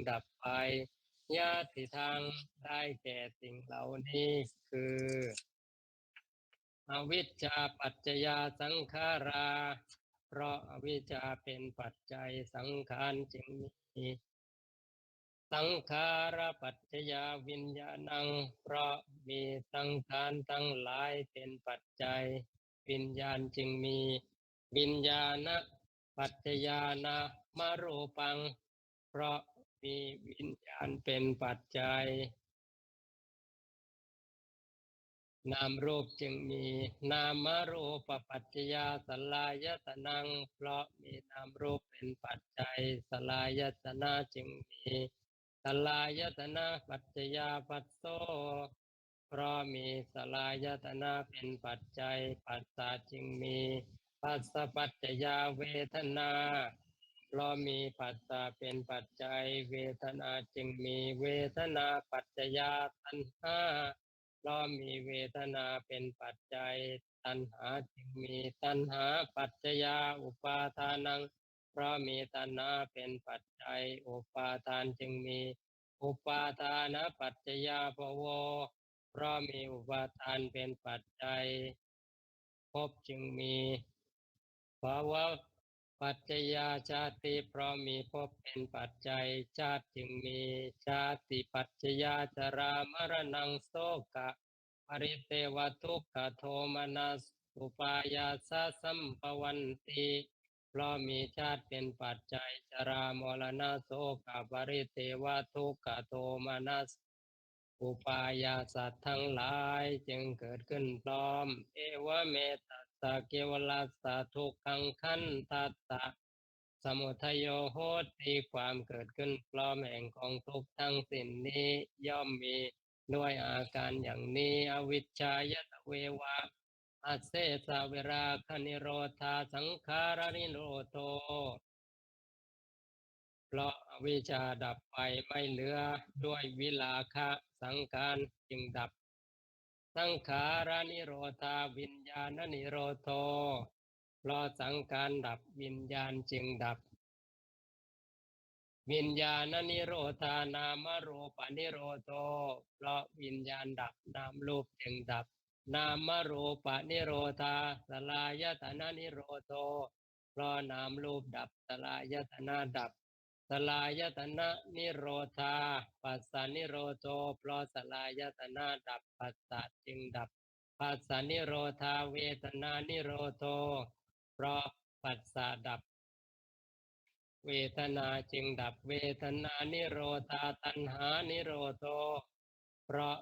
ดับไปญาติทางได้แก่สิ่งเหล่านี้คืออวิชชาปัจจยาสังขาราเพราะอวิชชาเป็นปัจจัยสังขารจึงมีสังขารปัจจยาวิญญาณังเพราะมีสังขารทั้งหลายเป็นปัจจัยวิญญาณจึงมีวิญญาณปัจจยานามรูปังเพราะมีวิญญาณเป็นปัจจัยนามรูปจึงมีนามรูปปัจจยาสลายตนังเพราะมีนามรูปเป็นปัจจัยสลายตนะจึงมีสลายตนะปัจจยาปัสโสเพราะมีสลายตนะเป็นปัจจัยปัสสะจึงมีปัสสะปัจจยาเวทนาเพราะมีปัสสะเป็นปัจจัยเวทนาจึงมีเวทนาปัจจยาตัณหาเพราะมีเวทนาเป็นปัจจัยตัณหาจึงมีตัณหาปัจจยาอุปาทานังเพราะมีตัณหาเป็นปัจจัยอุปาทานจึงมีอุปาทานปัจจยาภวเพราะมีอุปาทานเป็นปัจจัยภพจึงมีภาวะปัจจยาชาติเพราะมีภพเป็นปัจจัยชาติจึงมีชาติปัจจยาชรามรณังโสกะปริเทวทุกขโทมนัสอุปายาสสัมปวันติเพราะมีชาติเป็นปัจจัยชรามรณะโสกะปริเทวทุกขโทมนัสอุปายาสัตว์ทั้งหลายจึงเกิดขึ้นพร้อมเอวเมตัสสะเกวลัสสะทุกขังขันธัสสะสมุทัยโยโหติความเกิดขึ้นพร้อมแห่งของทุกข์ทั้งสิ้นนี้ย่อมมีด้วยอาการอย่างนี้อวิชชายตเววะอาเสสะเวราคนิโรธาสังขารนิโรโธเพราะอวิชชาดับไปไม่เหลือด้วยวิลาคะสังขารจึงดับสังขารานิโรธาวิญญาณนิโรโธเพราะสังขารดับวิญญาณจึงดับวิญญาณนิโรธานามรูปนิโรโธเพราะวิญญาณดับนามรูปจึงดับนามรูปนิโรธาสลายตนะนิโรโธเพราะนามรูปดับสลายตนะดับสลายตนะนิโรธาปัสสะนิโรโธเพราะสลายตนะดับปัสสะจึงดับปัสสะนิโรธาเวทนานิโรโธเพราะปัสสะดับเวทนาจึงดับเวทนานิโรธาตัณหานิโรโธเพราะ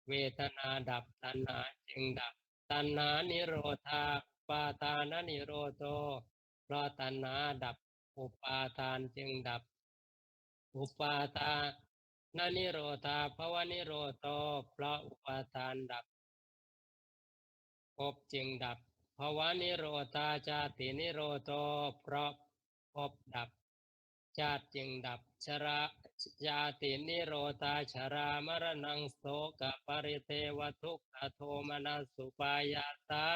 เวทนาดับตัณหาจึงดับตัณหานิโรธาปาทานนิโรโธเพราะตัณหาดับอุปาทานจึงดับอุปาทานนิโรธาภวนิโรโธเพราะอุปาทานดับภพจึงดับภวนิโรธาชาตินิโรโธเพราะภพดับชาติจึงดับชราชาตินิโรธาชรามรณังโสกปริเทวทุกขโทมนัสสุปายาตา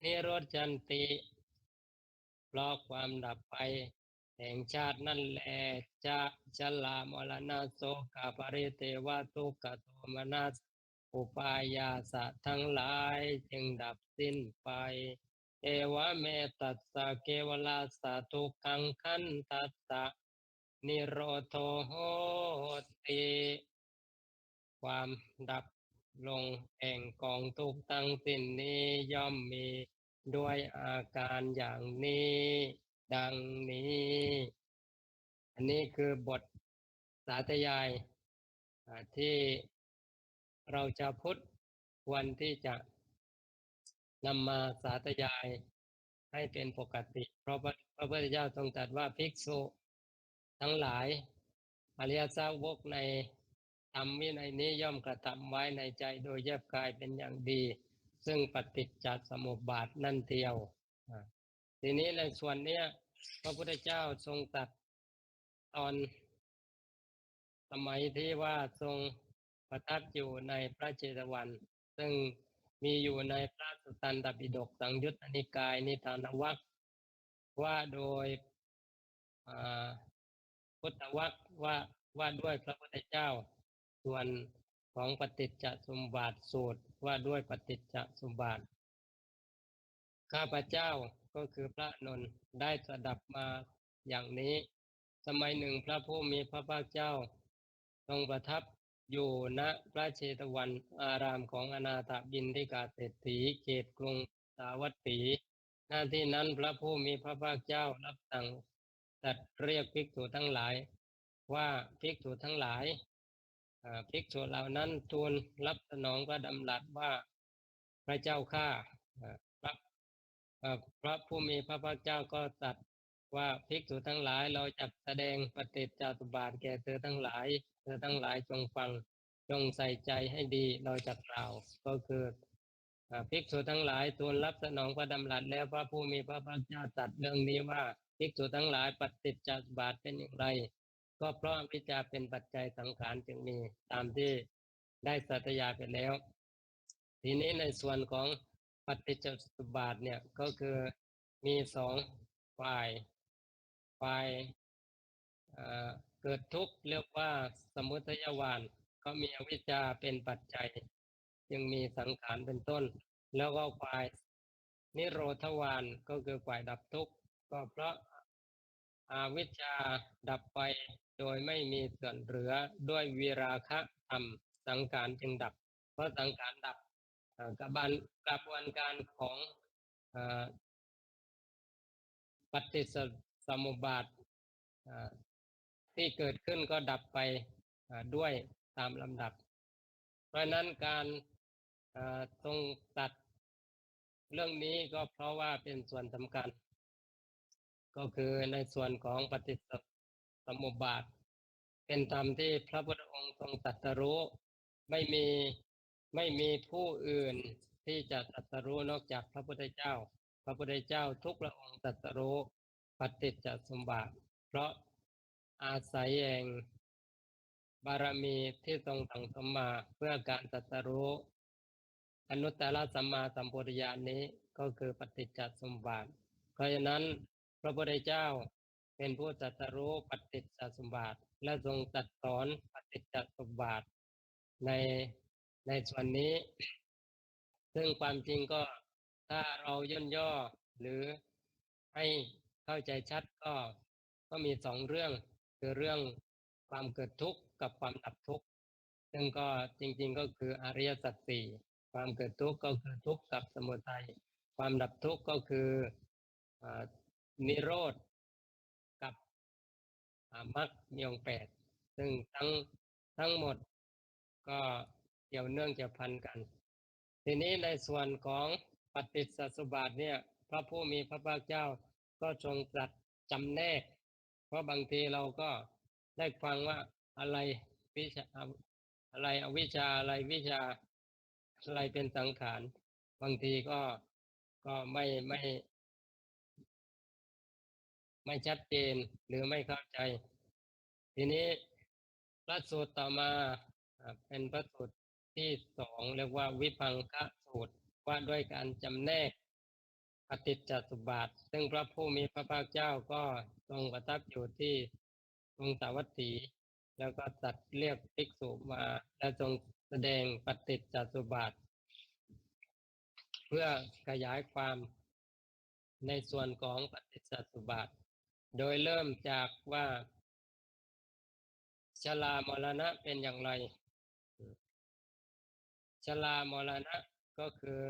นิโรธจันติเพราะความดับไปแห่งชาตินั่นแหละจะชลามรณะโสกปริเทวทุกขโทมนัสอุปายาสะทั้งหลายจึงดับสิ้นไปเอวเมตัสสะเกวลัสสะทุกขังขันธัสสะนิโรโธโหติความดับลงแห่งกองทุกข์ทั้งสิ้นนี้ย่อมมีด้วยอาการอย่างนี้ดังนี้อันนี้คือบทสาธยายที่เราจะพุทธควรที่จะนำมาสาธยายให้เป็นปกติเพราะพระพุทธเจ้าทรงตรัสว่าภิกษุทั้งหลายอริยสาวกในธรรมวินัยนี้ย่อมกระทำไว้ในใจโดยแยบกายเป็นอย่างดีซึ่งปฏิจจสมุปบาทนั่นเทียวทีนี้ในส่วนเนี้ยพระพุทธเจ้าทรงตรัสตอนสมัยที่ว่าทรงประทับอยู่ในพระเจตวันซึ่งมีอยู่ในพระสุตตันตปิฎกสังยุตตนิกายนิทานวรรคว่าโดย พุทธวรรคว่าด้วยพระพุทธเจ้าส่วนของปฏิจจสมุปบาทสูตรว่าด้วยปฏิจจสมุปบาทข้าพเจ้าก็คือพระนนท์ได้สดับมาอย่างนี้สมัยหนึ่งพระผู้มีพระภาคเจ้าทรงประทับอยู่ณพระเชตวันอารามของอนาถบิณฑิกาเศรษฐีเขตกรุงสาวัตถีหน้าที่นั้นพระผู้มีพระภาคเจ้ารับสั่งตรัสเรียกภิกษุทั้งหลายว่าภิกษุทั้งหลายภิกษุเหล่านั้นทูลรับสนองพระดำรัสว่าพระเจ้าข้าพระพระผู้มีพระภาคเจ้าก็ตรัสว่าภิกษุทั้งหลายเราจะแสดงปฏิจจสมุปบาทแก่เธอทั้งหลายเธอทั้งหลายจงฟังจงใส่ใจให้ดีเราจะกล่าวก็คือภิกษุทั้งหลายทูลรับสนองพระดำรัสแล้วพระผู้มีพระภาคเจ้าตรัสเรื่องนี้ว่าภิกษุทั้งหลายปฏิจจสมุปบาทเป็นอย่างไรก็เพราะอวิชชาเป็นปัจจัยสังขารจึงมีตามที่ได้สัตยายไปแล้วทีนี้ในส่วนของปฏิจจสมุปบาทเนี่ยก็คือมีสองฝ่ายฝ่ายเกิดทุกข์เรียกว่าสมุทัยวาทก็มีอวิชชาเป็นปัจจัยจึงมีสังขารเป็นต้นแล้วก็ฝ่ายนิโรธวาทก็คือฝ่ายดับทุกข์ก็เพราะอวิชชาดับไปโดยไม่มีส่วนเหลือด้วยวิราคะธรรมสังขารจึงดับเพราะสังขารดับกระบวนการของปฏิจจสมุปบาทที่เกิดขึ้นก็ดับไปด้วยตามลำดับเพราะนั้นการทรงตัดเรื่องนี้ก็เพราะว่าเป็นส่วนสำคัญก็คือในส่วนของปฏิจจสมุปบาทเป็นธรรมที่พระพุทธองค์ทรงตรัสรู้ไม่มีผู้อื่นที่จะตรัสรู้นอกจากพระพุทธเจ้าพระพุทธเจ้าทุกพระองค์ตรัสรู้ปฏิจจสมุปบาทเพราะอาศัยแห่งบารมีที่ทรงสั่งสมมาเพื่อการตรัสรู้อนุตตรสัมมาสัมโพธิญาณนี้ก็คือปฏิจจสมุปบาทเพราะฉะนั้นพระพุทธเจ้าเป็นผู้ตรัสรู้ปฏิจจสมุปบาทและทรงตรัสสอนปฏิจจสมุปบาทในส่วนนี้ซึ่งความจริงก็ถ้าเราย่นย่อหรือให้เข้าใจชัดก็มีสองเรื่องคือเรื่องความเกิดทุกข์กับความดับทุกข์ซึ่งก็จริงๆก็คืออริยสัจสี่ความเกิดทุกข์ก็คือทุกข์กับสมุทัยความดับทุกข์ก็คือนิโรธกับมรรคมีองค์แปดซึ่งทั้งหมดก็เกี่ยวเนื่องเกี่ยวพันกันทีนี้ในส่วนของปฏิจจสมุปบาทเนี่ยพระผู้มีพระภาคเจ้าก็ทรงตรัสจำแนกเพราะบางทีเราก็ได้ฟังว่าอะไรวิชาอะไรอวิชชาอะไรวิชาอะไรเป็นสังขารบางทีก็ไม่ชัดเจนหรือไม่เข้าใจทีนี้พระสูตรต่อมาเป็นพระสูตรที่สองเรียกว่าวิพังคสูตรว่าด้วยการจำแนกปฏิจจสมุปบาทซึ่งพระผู้มีพระภาคเจ้าก็ทรงประทับอยู่ที่กรุงสาวัตถีแล้วก็ตรัสเรียกภิกษุมาและทรงแสดงปฏิจจสมุปบาทเพื่อขยายความในส่วนของปฏิจจสมุปบาทโดยเริ่มจากว่าชรามรณะเป็นอย่างไรชรามรณะก็คือ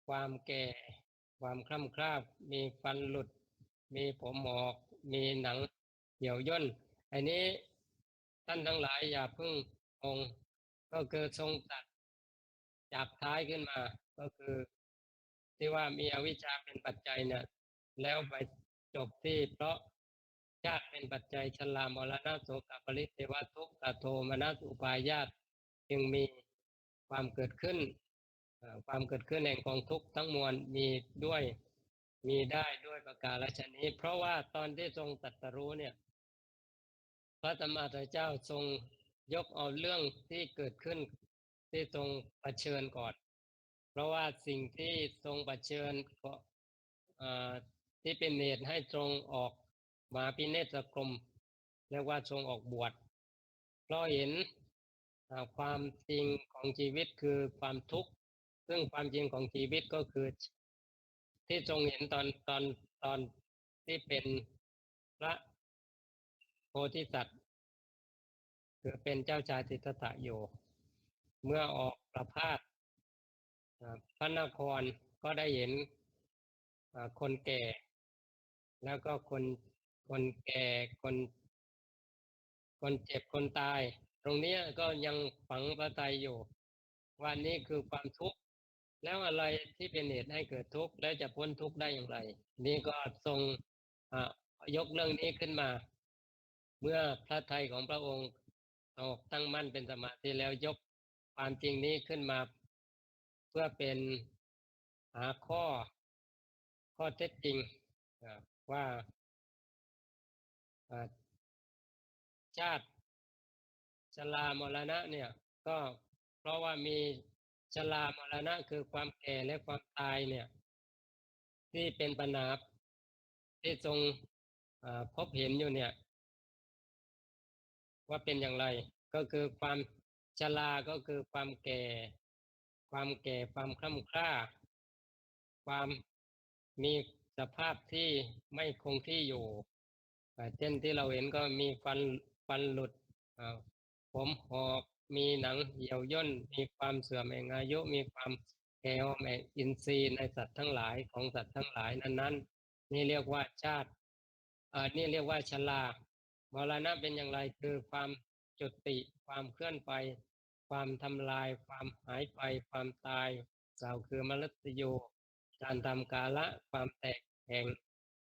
ความแก่ความคล่ำคล้ามีฟันหลุดมีผมหมอกมีหนังเหี่ยวย่นอันนี้ท่านทั้งหลายอย่าเพิ่งงก็คือทรงตัดจากท้ายขึ้นมาก็คือที่ว่ามีอวิชชาเป็นปัจจัยเนี่ยแล้วไปจบที่เพราะชาติเป็นปัจจัยชรามรณะโสกปริเทวทุกขโทมนัสอุปายาตจึงมีความเกิดขึ้นความเกิดขึ้นแห่งกองทุกข์ทั้งมวลมีด้วยมีได้ด้วยประการฉะนี้เพราะว่าตอนที่ทรงตรัสรู้เนี่ยพระสัมมาสัมพุทธเจ้าทรงยกเอาเรื่องที่เกิดขึ้นที่ทรงเผชิญก่อนเพราะว่าสิ่งที่ทรงเผชิญก็ที่เป็นเหตุให้ทรงออกมาพิเนศกรม เรียกว่าทรงออกบวชเพราะเห็นความจริงของชีวิตคือความทุกข์ซึ่งความจริงของชีวิตก็คือที่ทรงเห็นตอนที่เป็นพระโพธิสัตว์คือเป็นเจ้าชายสิทธัตถะอยู่เมื่อออกประพาสพระนครก็ได้เห็นคนแก่แล้วก็คนแก่คนเจ็บคนตายตรงนี้ก็ยังฝังพระทัยอยู่ว่านี่คือความทุกข์แล้วอะไรที่เป็นเหตุให้เกิดทุกข์และจะพ้นทุกข์ได้อย่างไรนี่ก็ทรงอ่ายกเรื่องนี้ขึ้นมาเมื่อพระทัยของพระองค์สงบตั้งมั่นเป็นสมาธิแล้วยกความจริงนี้ขึ้นมาเพื่อเป็นหาข้อเท็จจริงว่าอ่าชาติชรามรณะเนี่ยก็เพราะว่ามีชรามรณะคือความแก่และความตายเนี่ยที่เป็นปัญหาที่ทรงพบเห็นอยู่เนี่ยว่าเป็นอย่างไรก็คือความชราก็คือความแก่ความคล่ำคล้าความมีสภาพที่ไม่คงที่อยู่เช่นที่เราเห็นก็มีฟันหลุดอ่าผมหอกมีหนังเหี่ยวย่นมีความเสื่อมแห่งอายุมีความแก่อมแห่งอินทรีย์ในสัตว์ทั้งหลายของสัตว์ทั้งหลายนั้นๆนี่เรียกว่าชาตินี่เรียกว่าชรามรณะเป็นอย่างไรคือความจุติความเคลื่อนไปความทำลายความหายไปความตายกล่าวคือมฤตยูการทำกาละความแตกแห่ง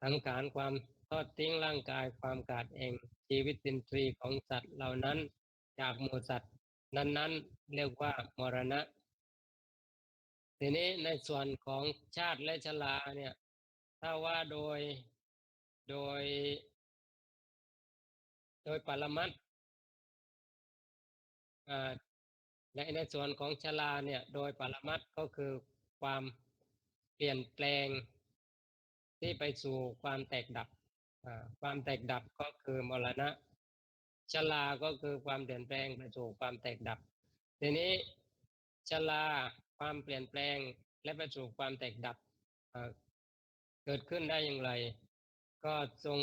สังขารความทอดทิ้งร่างกายความขาดแห่งชีวิตอินทรีย์ของสัตว์เหล่านั้นจากหมู่สัตว์นั้นๆเรียกว่ามรณะทีนี้ในส่วนของชาติและชราเนี่ยถ้าว่าโดยปรมัตถ์และในส่วนของชราเนี่ยโดยปรมัตถ์ก็คือความเปลี่ยนแปลงที่ไปสู่ความแตกดับความแตกดับก็คือมรณะชราก็คือความเปลี่ยนแปลงไปสู่ความแตกดับทีนี้ชราความเปลี่ยนแปลงและไปสู่ความแตกดับเกิดขึ้นได้อย่างไรก็ทรง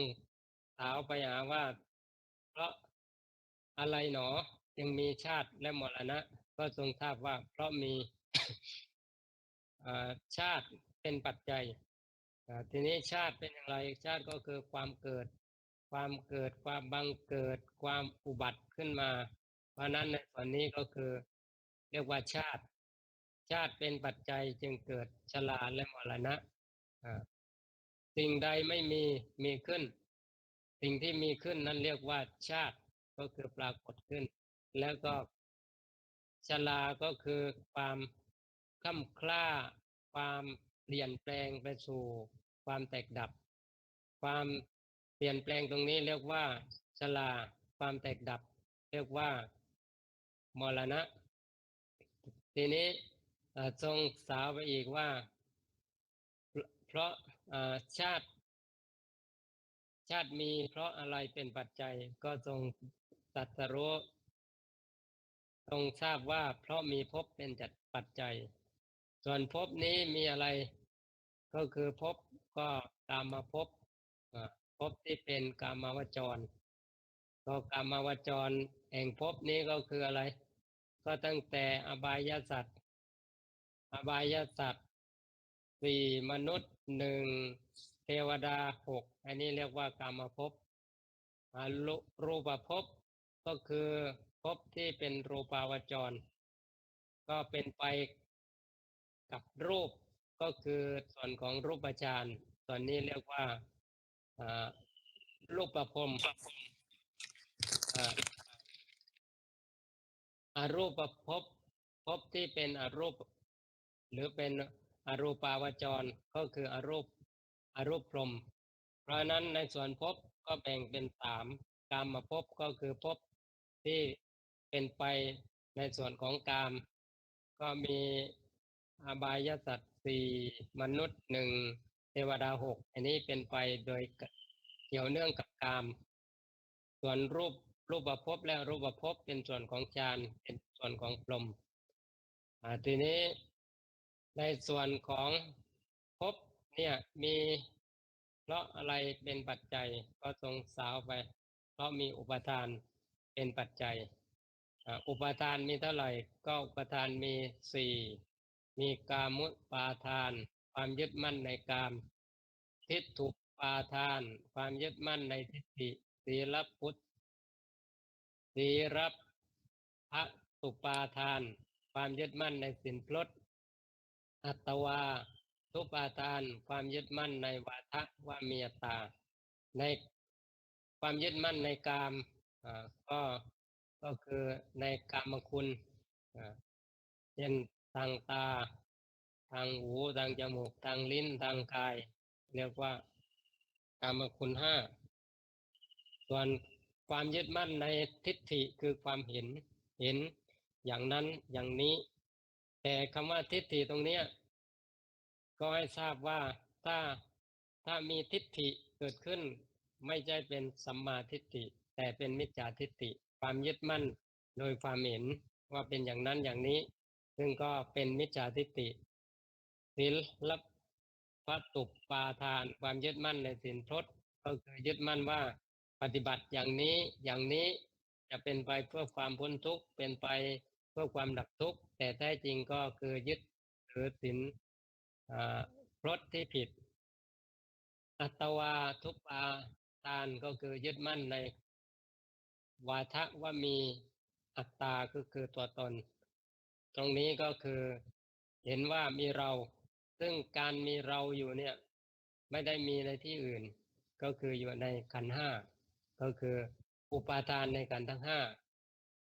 ถามไปหาว่าเพราะอะไรหนอจึงมีชาติและมรณะก็ทรงทราบว่าเพราะมีชาติเป็นปัจจัยทีนี้ชาติเป็นอย่างไรชาติก็คือความบังเกิดความอุบัติขึ้นมาเพราะนั้นในส่วนนี้ก็คือเรียกว่าชาติเป็นปัจจัยจึงเกิดชราและมรณะสิ่งใดไม่มีขึ้นสิ่งที่มีขึ้นนั้นเรียกว่าชาติก็คือปรากฏขึ้นแล้วก็ชราก็คือความคล่ำคล้าความเปลี่ยนแปลงไปสู่ความแตกดับความเปลี่ยนแปลงตรงนี้เรียกว่าชราความแตกดับเรียกว่ามรณะทีนี้ทรงสาวไปอีกว่าเพราะชาติมีเพราะอะไรเป็นปัจจัยก็ทรงตรัสรู้ทรงทราบว่าเพราะมีภพเป็นจัดปัจจัยส่วนภพนี้มีอะไรก็คือภพก็กามภพภพที่เป็นกามวจรก็กามวจรแห่งภพนี้ก็คืออะไรก็ตั้งแต่อบายสัตว์สี่มนุษย์หนึ่งเทวดาหกอันนี้เรียกว่ากามภพรูปภพก็คือภพที่เป็นรูปาวจรก็เป็นไปกับรูปก็คือส่วนของรูปฌานส่วนนี้เรียกว่าอ่ารูปประพรมอ่าอารูปภพภพที่เป็นอรูปหรือเป็นอรูปาวจรก็คืออรูปพรหมเพราะนั้นในส่วนภพก็แบ่งเป็นสามกามภพก็คือภพที่เป็นไปในส่วนของกามก็มีอบายสัตว์สี่มนุษย์หนึ่งเทวดาหกอันนี้เป็นไปโดยเกี่ยวเนื่องกับกาม ส่วนรูปภพและรูปภพเป็นส่วนของฌานเป็นส่วนของพรหมทีนี้ในส่วนของภพเนี่ยมีเพราะอะไรเป็นปัจจัยก็ทรงสาวไปเพราะมีอุปทานเป็นปัจจัยอุปทานมีเท่าไหร่ก็อุปทานมีสี่มีกามุปาทานความยึดมั่นในกามทิฏฐุปาทานความยึดมั่นในทิฏฐิศีลพุทธศีลพระตุปาทานความยึดมั่นในศีลพจน์อัตวาทุปาทานความยึดมั่นในวาทะว่ามีอัตตาในความยึดมั่นในกามก็คือในกามคุณเช่นทางตาทางหูทางจมูกทางลิ้นทางกายเรียกว่ากามคุณห้าส่วนความยึดมั่นในทิฏฐิคือความเห็นอย่างนั้นอย่างนี้แต่คำว่าทิฏฐิตรงเนี้ยก็ให้ทราบว่าถ้ามีทิฏฐิเกิดขึ้นไม่ใช่เป็นสัมมาทิฏฐิแต่เป็นมิจฉาทิฏฐิความยึดมั่นโดยความเห็นว่าเป็นอย่างนั้นอย่างนี้ซึ่งก็เป็นมิจฉาทิฏฐิศีลพัตตุปาทานความยึดมั่นในศีลพจน์ก็คือยึดมั่นว่าปฏิบัติอย่างนี้อย่างนี้จะเป็นไปเพื่อความพ้นทุกข์เป็นไปเพื่อความดับทุกข์แต่แท้จริงก็คือยึดถือศีลพจน์ที่ผิดอัตวาทุปาทานก็คือยึดมั่นในวาทะว่ามีอัตตาคือตัวตนตรงนี้ก็คือเห็นว่ามีเราซึ่งการมีเราอยู่เนี่ยไม่ได้มีในที่อื่นก็คืออยู่ในขันธ์ห้าก็คืออุปาทานในขันธ์ทั้งห้า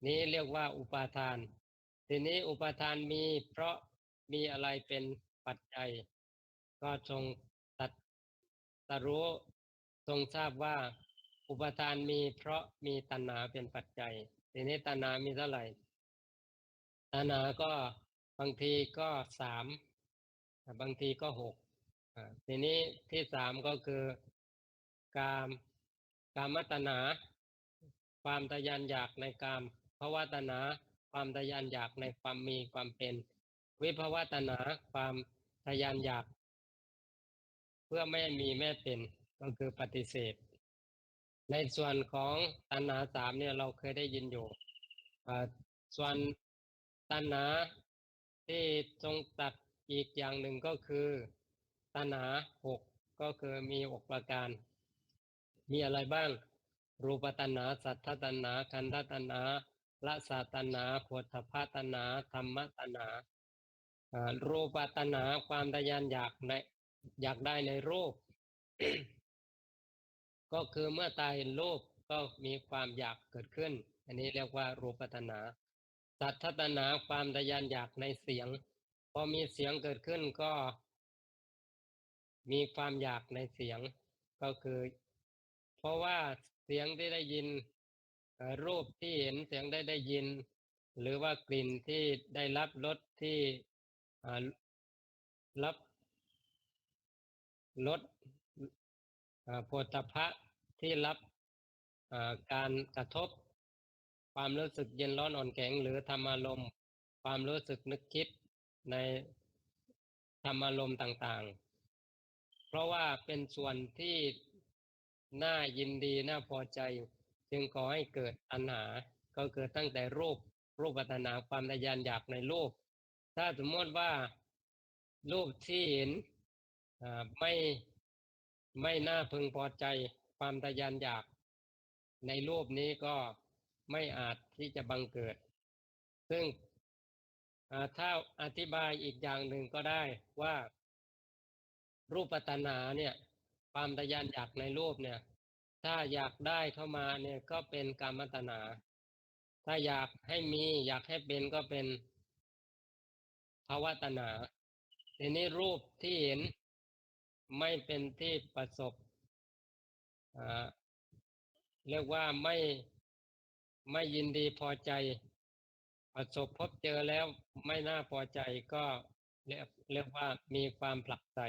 นี้เรียกว่าอุปาทานทีนี้อุปาทานมีเพราะมีอะไรเป็นปัจจัยก็ทรงตรู้ทรงทราบว่าอุปทานมีเพราะมีตัณหาเป็นปัจจัยทีนี้ตัณหามีเท่าไหร่ตัณหาก็บางทีก็สามบางทีก็หกทีนี้ที่สามก็คือกามกามตัณหาความทะยานอยากในกามภวตัณหาความทะยานอยากในความมีความเป็นวิภวตัณหาความทะยานอยากเพื่อไม่มีแม่เป็นก็คือปฏิเสธในส่วนของตัณหาสามเนี่ยเราเคยได้ยินอยู่ส่วนตัณหาที่ทรงตัดอีกอย่างหนึ่งก็คือตัณหาหกก็คือมีหกประการมีอะไรบ้างรูปตัณหาสัทธตัณหาคันธตัณหาละสาตัณหาโผฏฐัพพตัณหาธรรมตัณหารูปตัณหาความทะยานอยากได้ในรูป ก็คือเมื่อตาเห็นรูปก็มีความอยากเกิดขึ้นอันนี้เรียกว่ารูปตัณหาสัทธตัณหาความทะยานอยากในเสียงพอมีเสียงเกิดขึ้นก็มีความอยากในเสียงก็คือเพราะว่าเสียงที่ได้ยินรูปที่เห็นเสียงได้ยินหรือว่ากลิ่นที่ได้รับรสที่รับรสโผฏฐัพพะที่รับการกระทบความรู้สึกเย็นร้อนอ่อนแข็งหรือธรรมารมณ์ความรู้สึกนึกคิดในธรรมารมณ์ต่างๆเพราะว่าเป็นส่วนที่น่ายินดีน่าพอใจจึงก่อให้เกิดตัณหาก็เกิดตั้งแต่รูปตัณหาความทะยานอยากในรูปถ้าสมมติว่ารูปที่เห็นไม่น่าพึงพอใจความทะยานอยากในรูปนี้ก็ไม่อาจที่จะบังเกิดซึ่งถ้าอธิบายอีกอย่างหนึ่งก็ได้ว่ารูปตัณหาเนี่ยความทะยานอยากในรูปเนี่ยถ้าอยากได้เข้ามาเนี่ยก็เป็นกามตัณหาถ้าอยากให้มีอยากให้เป็นก็เป็นภวตัณหาทีนี้รูปที่เห็นไม่เป็นที่ประสบเรียกว่าไม่ยินดีพอใจประสบพบเจอแล้วไม่น่าพอใจก็เรียกว่ามีความผลักไส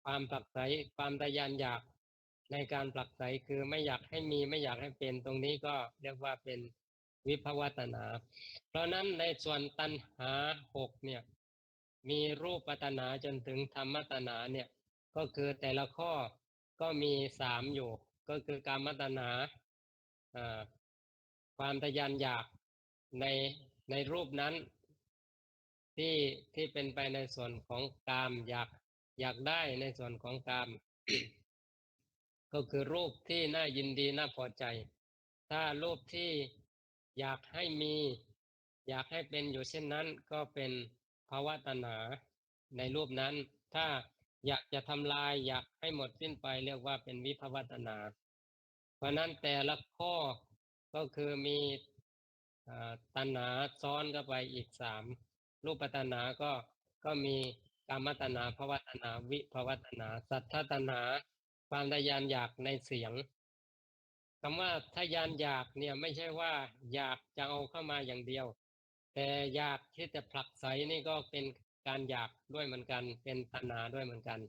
ความผลักไสความทะยานอยาก ในการผลักไสคือไม่อยากให้มีไม่อยากให้เป็นตรงนี้ก็เรียกว่าเป็นวิภวตัณหาเพราะนั้นในส่วนตัณหา6เนี่ยมีรูปตัณหาจนถึงธรรมตัณหาเนี่ยก็คือแต่ละข้อก็มี3อยู่ก็คือกามตัณหาอ่าความทะยานอยากในในรูปนั้นที่ที่เป็นไปในส่วนของกามอยากได้ในส่วนของกาม ก็คือรูปที่น่ายินดีน่าพอใจถ้ารูปที่อยากให้มีอยากให้เป็นอยู่เช่นนั้นก็เป็นภาวะตัณหาในรูปนั้นถ้าอยากจะทำลายอยากให้หมดสิ้นไปเรียกว่าเป็นวิภวตัณหาเพราะนั้นแต่ละข้อก็คือมีตัณหาซ้อนเข้าไปอีก3รูปตัณหาก็มีกามตัณหาภวตัณหาวิภวตัณหาสัทธตัณหาความทะยานอยากในเสียงคำว่าทะยานอยากเนี่ยไม่ใช่ว่าอยากจะเอาเข้ามาอย่างเดียวแต่อยากที่จะผลักไสนี่ก็เป็นการอยากด้วยเหมือนกันเป็นตัณหาด้วยเหมือนกัน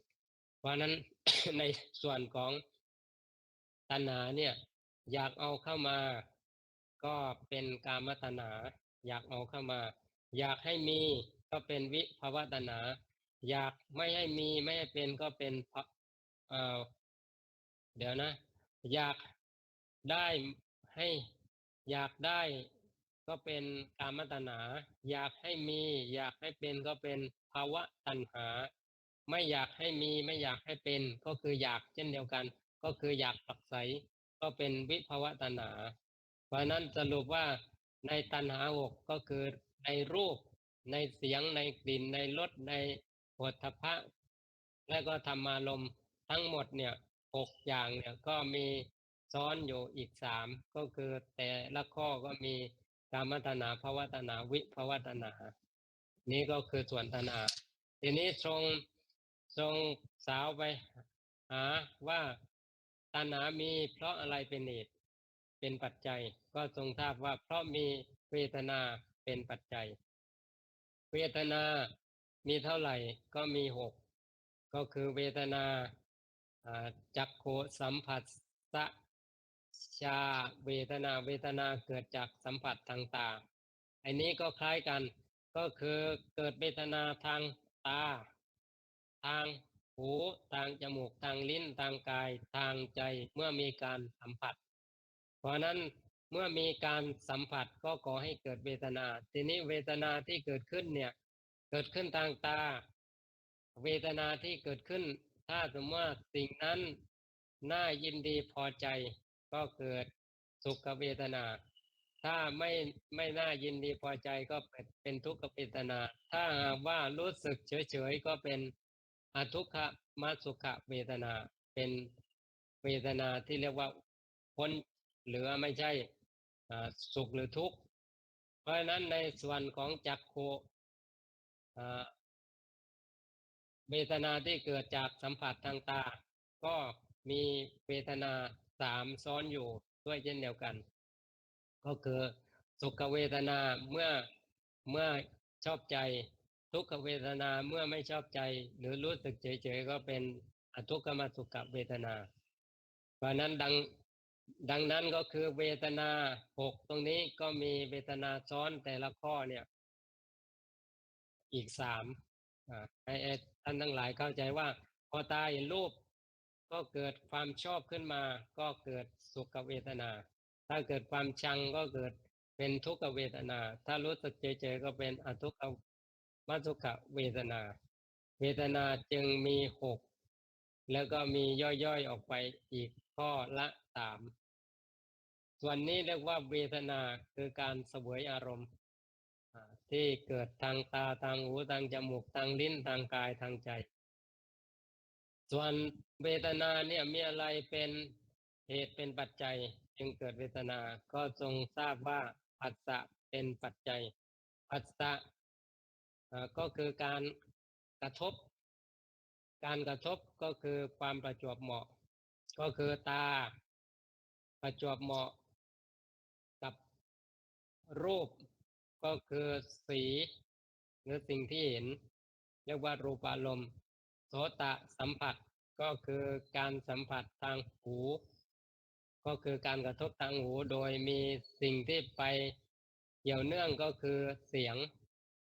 เพราะนั้น ในส่วนของตัณหาเนี่ยอยากเอาเข้ามาก็เป็นกามตัณหาอยากเอาเข้ามาอยากให้มีก็เป็นวิภวตัณหาอยากไม่ให้มีไม่ให้เป็นก็เป็นเอ่อเดี๋ยวนะอยากได้ให้อยากได้ก็เป็นกามตัณหาอยากให้มีอยากให้เป็นก็เป็นภาวะตัณหาไม่อยากให้มีไม่อยากให้เป็นก็คืออยากเช่นเดียวกันก็คืออยากปักใสก็เป็นวิภวะตัณหาเพราะนั้นสรุปว่าในตัณหา6ก็คือในรูปในเสียงในกลิ่นในรสในโผฏฐัพพะและก็ธรรมารมณ์ทั้งหมดเนี่ย6 อย่างเนี่ยก็มีซ้อนอยู่อีก3ก็คือแต่ละข้อก็มีกามตัณหาภวตัณหาวิภวตัณหานี่ก็คือส่วนตัณหาทีนี้ทรงสาวไปหาว่าตัณหามีเพราะอะไรเป็นเหตุเป็นปัจจัยก็ทรงทราบว่าเพราะมีเวทนาเป็นปัจจัยเวทนามีเท่าไหร่ก็มี6ก็คือเวทนาจักขุสัมผัสสะชาเวทนาเกิดจากสัมผัสทางตาอันนี้ก็คล้ายกันก็คือเกิดเวทนาทางตาทางหูทางจมูกทางลิ้นทางกายทางใจเมื่อมีการสัมผัสเพราะนั้นเมื่อมีการสัมผัสก็ก่อให้เกิดเวทนาทีนี้เวทนาที่เกิดขึ้นเนี่ยเกิดขึ้นทางตาเวทนาที่เกิดขึ้นถ้าสมมติว่าสิ่งนั้นน่ายินดีพอใจก็เกิดสุขเวทนาถ้าไม่น่ายินดีพอใจก็เป็นทุกขเวทนาถ้าหากว่ารู้สึกเฉยๆก็เป็นอทุกขมสุขเวทนาเป็นเวทนาที่เรียกว่าพ้นเหลือไม่ใช่สุขหรือทุกข์เพราะฉะนั้นในส่วนของจักขุเวทนาที่เกิดจากสัมผัสทางตาก็มีเวทนา3ซ้อนอยู่ด้วยเช่นเดียวกันก็คือสุขเวทนาเมื่อชอบใจทุกขเวทนาเมื่อไม่ชอบใจหรือรู้สึกเฉยๆก็เป็นอทุกขมสุขเวทนาเพราะนั้นดังนั้นก็คือเวทนา6ตรงนี้ก็มีเวทนาซ้อนแต่ละข้อเนี่ยอีก3ให้ท่านทั้งหลายเข้าใจว่าพอตาเห็นรูปก็เกิดความชอบขึ้นมาก็เกิดสุขเวทนาถ้าเกิดความชังก็เกิดเป็นทุกขเวทนาถ้ารู้สึกเฉยๆก็เป็นอทุกขมสุขเวทนาเวทนาจึงมี6แล้วก็มีย่อยๆออกไปอีกข้อละ3ส่วนนี้เรียกว่าเวทนาคือการเสวยอารมณ์ที่เกิดทางตาทางหูทางจมูกทางลิ้นทางกายทางใจส่วนเวทนาเนี่ยมีอะไรเป็นเหตุเป็นปัจจัยจึงเกิดเวทนาก็ทรงทราบว่าผัสสะเป็นปัจจัยผัสสะก็คือการกระทบก็คือความประจวบเหมาะก็คือตาประจวบเหมาะกับรูปก็คือสีหรือสิ่งที่เห็นเรียกว่ารูปารมณ์โสตสัมผัส ก็คือการสัมผัสทางหูก็คือการกระทบทางหูโดยมีสิ่งที่ไปเกี่ยวเนื่องก็คือเสียง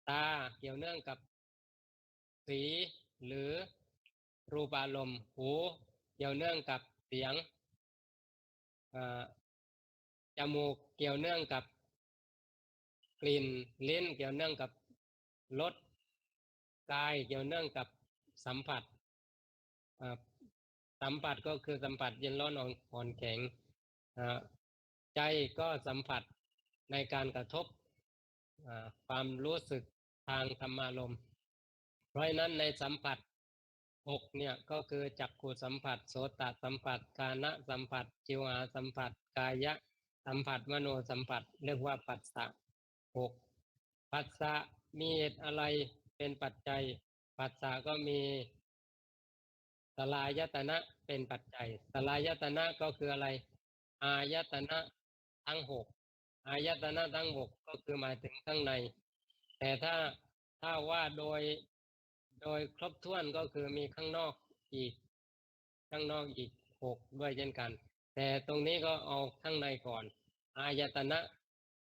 ตาเกี่ยวเนื่องกับสีหรือรูปารมณ์หูเกี่ยวเนื่องกับเสียงจมูกเกี่ยวเนื่องกับกลิ่นลิ้นเกี่ยวเนื่องกับรสกายเกี่ยวเนื่องกับสัมผัสสัมผัสก็คือสัมผัสเย็นร้อนอ่อนแข็งใจก็สัมผัสในการกระทบความรู้สึกทางธรรมารมณ์เพราะฉะนั้นในสัมผัส6เนี่ยก็คือจักขุสัมผัสโสตสัมผัสกานะสัมผัสจิวหาสัมผัสกายะสัมผัสมโนสัมผัสเรียกว่าปัสสะ6ปัสสะมีเหตุอะไรเป็นปัจจัยปัสสะก็มีสลายตนะเป็นปัจจัยสลายตนะก็คืออะไรอายตนะทั้งหกอายตนะทั้งหกก็คือหมายถึงข้างในแต่ถ้าว่าโดยครบถ้วนก็คือมีข้างนอกอีกข้างนอกอีก6ด้วยเช่นกันแต่ตรงนี้ก็เอาข้างในก่อนอายตนะ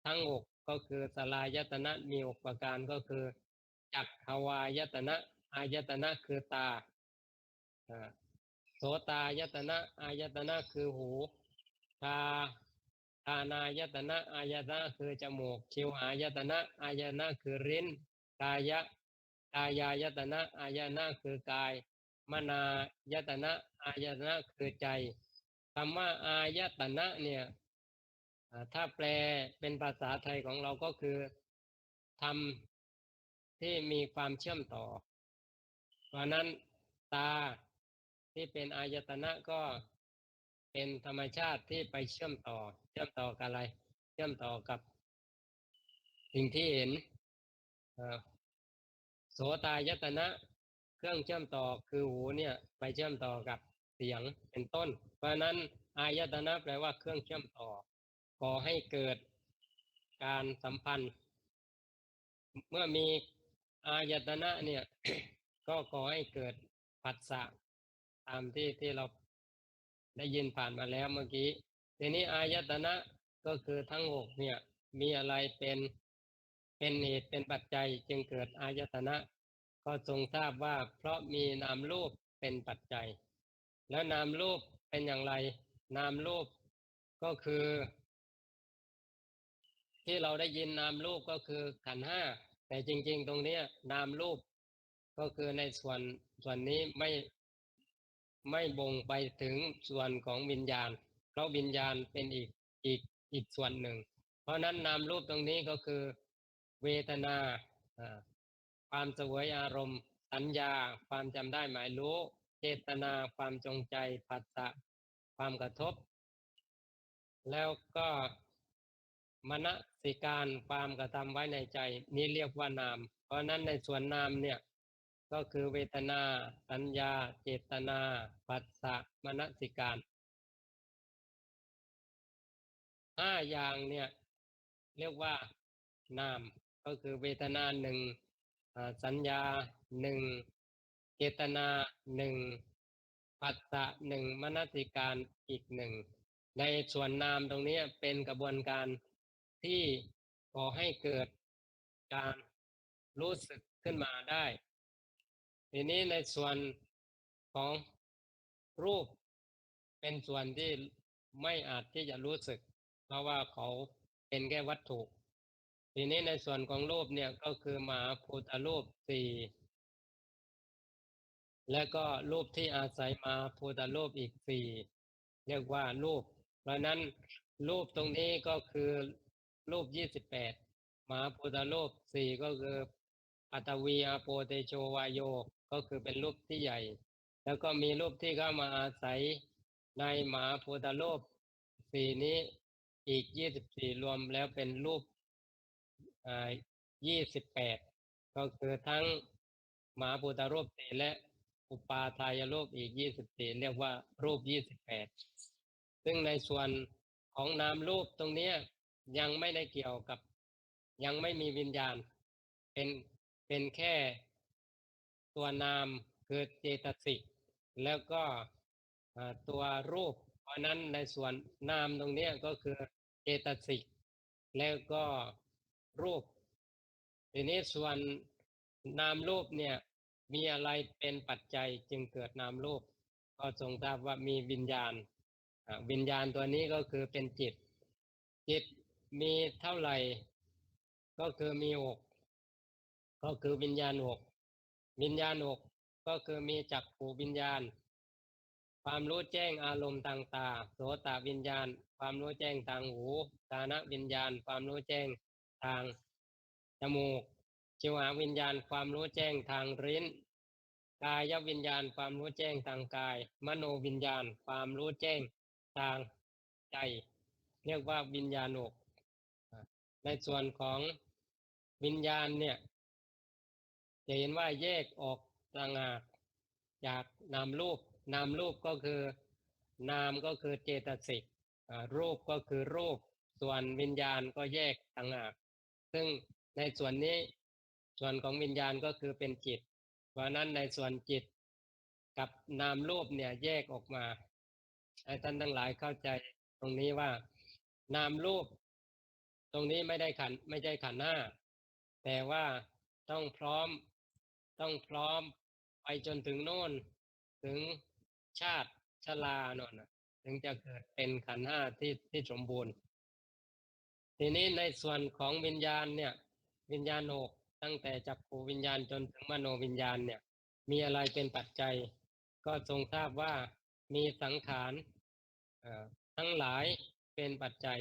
ทั้ง6ก็คือสลายตนะมี6ประการก็คือจักขวายตนะอายตนะคือตาโสตายตนะอายตนะคือหูคาคานายตนะอายตนะคือจมูกชิวหายตนะอายตนะคือลิ้นกายายตนะอายตนะคือกายมนายตนะอายตนะคือใจคำว่าอายตนะเนี่ยถ้าแปลเป็นภาษาไทยของเราก็คือธรรมที่มีความเชื่อมต่อเพราะนั้นตาที่เป็นอายตนะก็เป็นธรรมชาติที่ไปเชื่อมต่อกับอะไรเชื่อมต่อกับสิ่งที่เห็นโสตายตนะเครื่องเชื่อมต่อคือหูเนี่ยไปเชื่อมต่อกับเสียงเป็นต้นเพราะนั้นอายตนะแปลว่าเครื่องเชื่อมต่อก่อให้เกิดการสัมพันธ์เมื่อมีอายตนะเนี่ย ก็ก่อให้เกิดผัสสะตามที่เราได้ยินผ่านมาแล้วเมื่อกี้ทีนี้อายตนะก็คือทั้งหกเนี่ยมีอะไรเป็นเหตุเป็นปัจจัยจึงเกิดอายตนะก็ทรงทราบว่าเพราะมีนามรูปเป็นปัจจัยแล้วนามรูปเป็นอย่างไรนามรูปก็คือที่เราได้ยินนามรูปก็คือขันธ์ห้าแต่จริงๆตรงนี้นามรูปก็คือในส่วนนี้ไม่บ่งไปถึงส่วนของวิญญาณเพราะวิญญาณเป็นอีกอีกส่วนหนึ่งเพราะนั้นนามรูปตรงนี้ก็คือเวทนาความเสวยอารมณ์สัญญาความจำได้หมายรู้เจตนาความจงใจผัสสะความกระทบแล้วก็มนสิการความกระทำไว้ในใจนี้เรียกว่านามเพราะนั้นในส่วนนามเนี่ยก็คือเวทนาสัญญาเจตนาผัสสะมนสิการ5 อย่างเนี่ยเรียกว่านามก็คือเวทนาหนึ่งสัญญาหนึ่งเจตนาหนึ่งผัสสะหนึ่งมนสิการอีกหนึ่งในส่วนนามตรงนี้เป็นกระบวนการที่ก่อให้เกิดการรู้สึกขึ้นมาได้ทีนี้ในส่วนของรูปเป็นส่วนที่ไม่อาจที่จะรู้สึกเพราะว่าเขาเป็นแค่วัตถุทีนี้ในส่วนของรูปเนี่ยก็คือมหาภูตรูปสี่และก็รูปที่อาศัยมาภูตรูปอีกสี่เรียกว่ารูปเพราะนั้นรูปตรงนี้ก็คือรูป28มหาภูตรูปสี่ก็คือปัตวีอาโปเตโชวายโยก็คือเป็นรูปที่ใหญ่แล้วก็มีรูปที่เข้ามาอาศัยในมหาภูตรูปสี่นี้อีก24รวมแล้วเป็นรูป28ก็คือทั้งมหาภูตรูปสี่และอุปาทายรูปอีก24เรียกว่ารูป28ซึ่งในส่วนของนามรูปตรงนี้ยังไม่ได้เกี่ยวกับยังไม่มีวิญญาณเป็นเป็นแค่ตัวนามคือเจตสิก แล้วก็ตัวรูปเพราะนั้นในส่วนนามตรงเนี้ยก็คือเจตสิกแล้วก็รูปทีนี้ส่วนนามรูปเนี่ยมีอะไรเป็นปัจจัยจึงเกิดนามรูปก็ทรงทราบว่ามีวิญญาณวิญญาณตัวนี้ก็คือเป็นจิตจิตมีเท่าไหร่ก็คือมีหกก็คือวิญญาณหกวิญญาณหกก็คือมีจักขุวิญญาณความรู้แจ้งอารมณ์ทางตาโสตวิญญาณความรู้แจ้งทางหูกาณวิญญาณความรู้แจ้งทางจมูกชิวหวิญญาณความรู้แจ้งทางลิ้นกายวิญญาณความรู้แจ้งทางกายมโนวิญญาณความรู้แจ้งทางใจเรียกว่าวิญญาณหกในส่วนของวิญญาณเนี่ยจะเห็นว่าแยกออกต่างหากจากนามรูปนามรูปก็คือนามก็คือเจตสิกรูปก็คือรูปส่วนวิญญาณก็แยกต่างหากซึ่งในส่วนนี้ส่วนของวิญญาณก็คือเป็นจิตเพราะนั้นในส่วนจิตกับนามรูปเนี่ยแยกออกมาให้ท่านทั้งหลายเข้าใจตรงนี้ว่านามรูปตรงนี้ไม่ใช่ขันธ์ห้าแต่ว่าต้องพร้อมต้องพร้อมไปจนถึงโน่นถึงชาติชราโน่นนะถึงจะเกิดเป็นขันธ์ห้าที่สมบูรณ์ทีนี้ในส่วนของวิญญาณเนี่ยวิญญาณหกตั้งแต่จักขุวิญญาณจนถึงมโนวิญญาณเนี่ยมีอะไรเป็นปัจจัยก็ทรงทราบว่ามีสังขารเอ่อทั้งหลายเป็นปัจจัย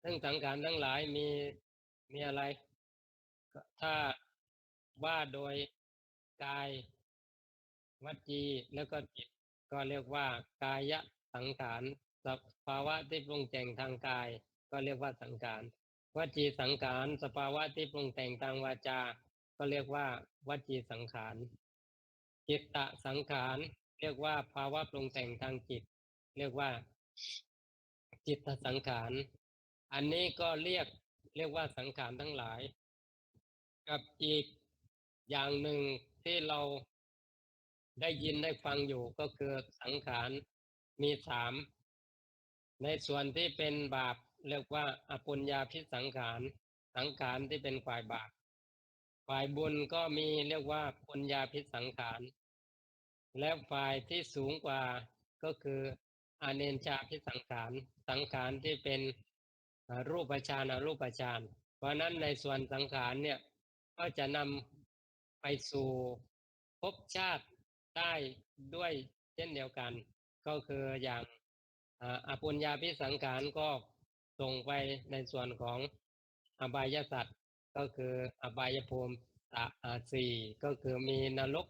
ซึ่งสังขารทั้งหลายมีอะไรถ้าว่าโดยกายวจีแล้วก็จิตก็เรียกว่ากายสังขารสภาวะที่ปรุงแต่งทางกายก็เรียกว่าสังขารวจีสังขารสภาวะที่ปรุงแต่งทางวาจาก็เรียกว่าวจีสังขารจิตตสังขารเรียกว่าภาวะปรุงแต่งทางจิตเรียกว่าจิตตสังขารอันนี้ก็เรียกว่าสังขารทั้งหลายกับอีกอย่างหนึ่งที่เราได้ยินได้ฟังอยู่ก็คือสังขารมีสามในส่วนที่เป็นบาปเรียกว่าอปุญญาพิสังขารสังขารที่เป็นฝ่ายบาปฝ่ายบุญก็มีเรียกว่าปุญญาพิสังขารและฝ่ายที่สูงกว่าก็คืออาเนนชาพิสังขารสังขารที่เป็นรูปฌานอรูปฌานเพราะนั้นในส่วนสังขารเนี่ยก็จะนำไปสู่ภพชาติได้ด้วยเช่นเดียวกันก็คืออย่างอปุญญาพิสังขารก็ส่งไปในส่วนของอบายสัตว์ก็คืออบายภูมิสี่ก็คือมีนรก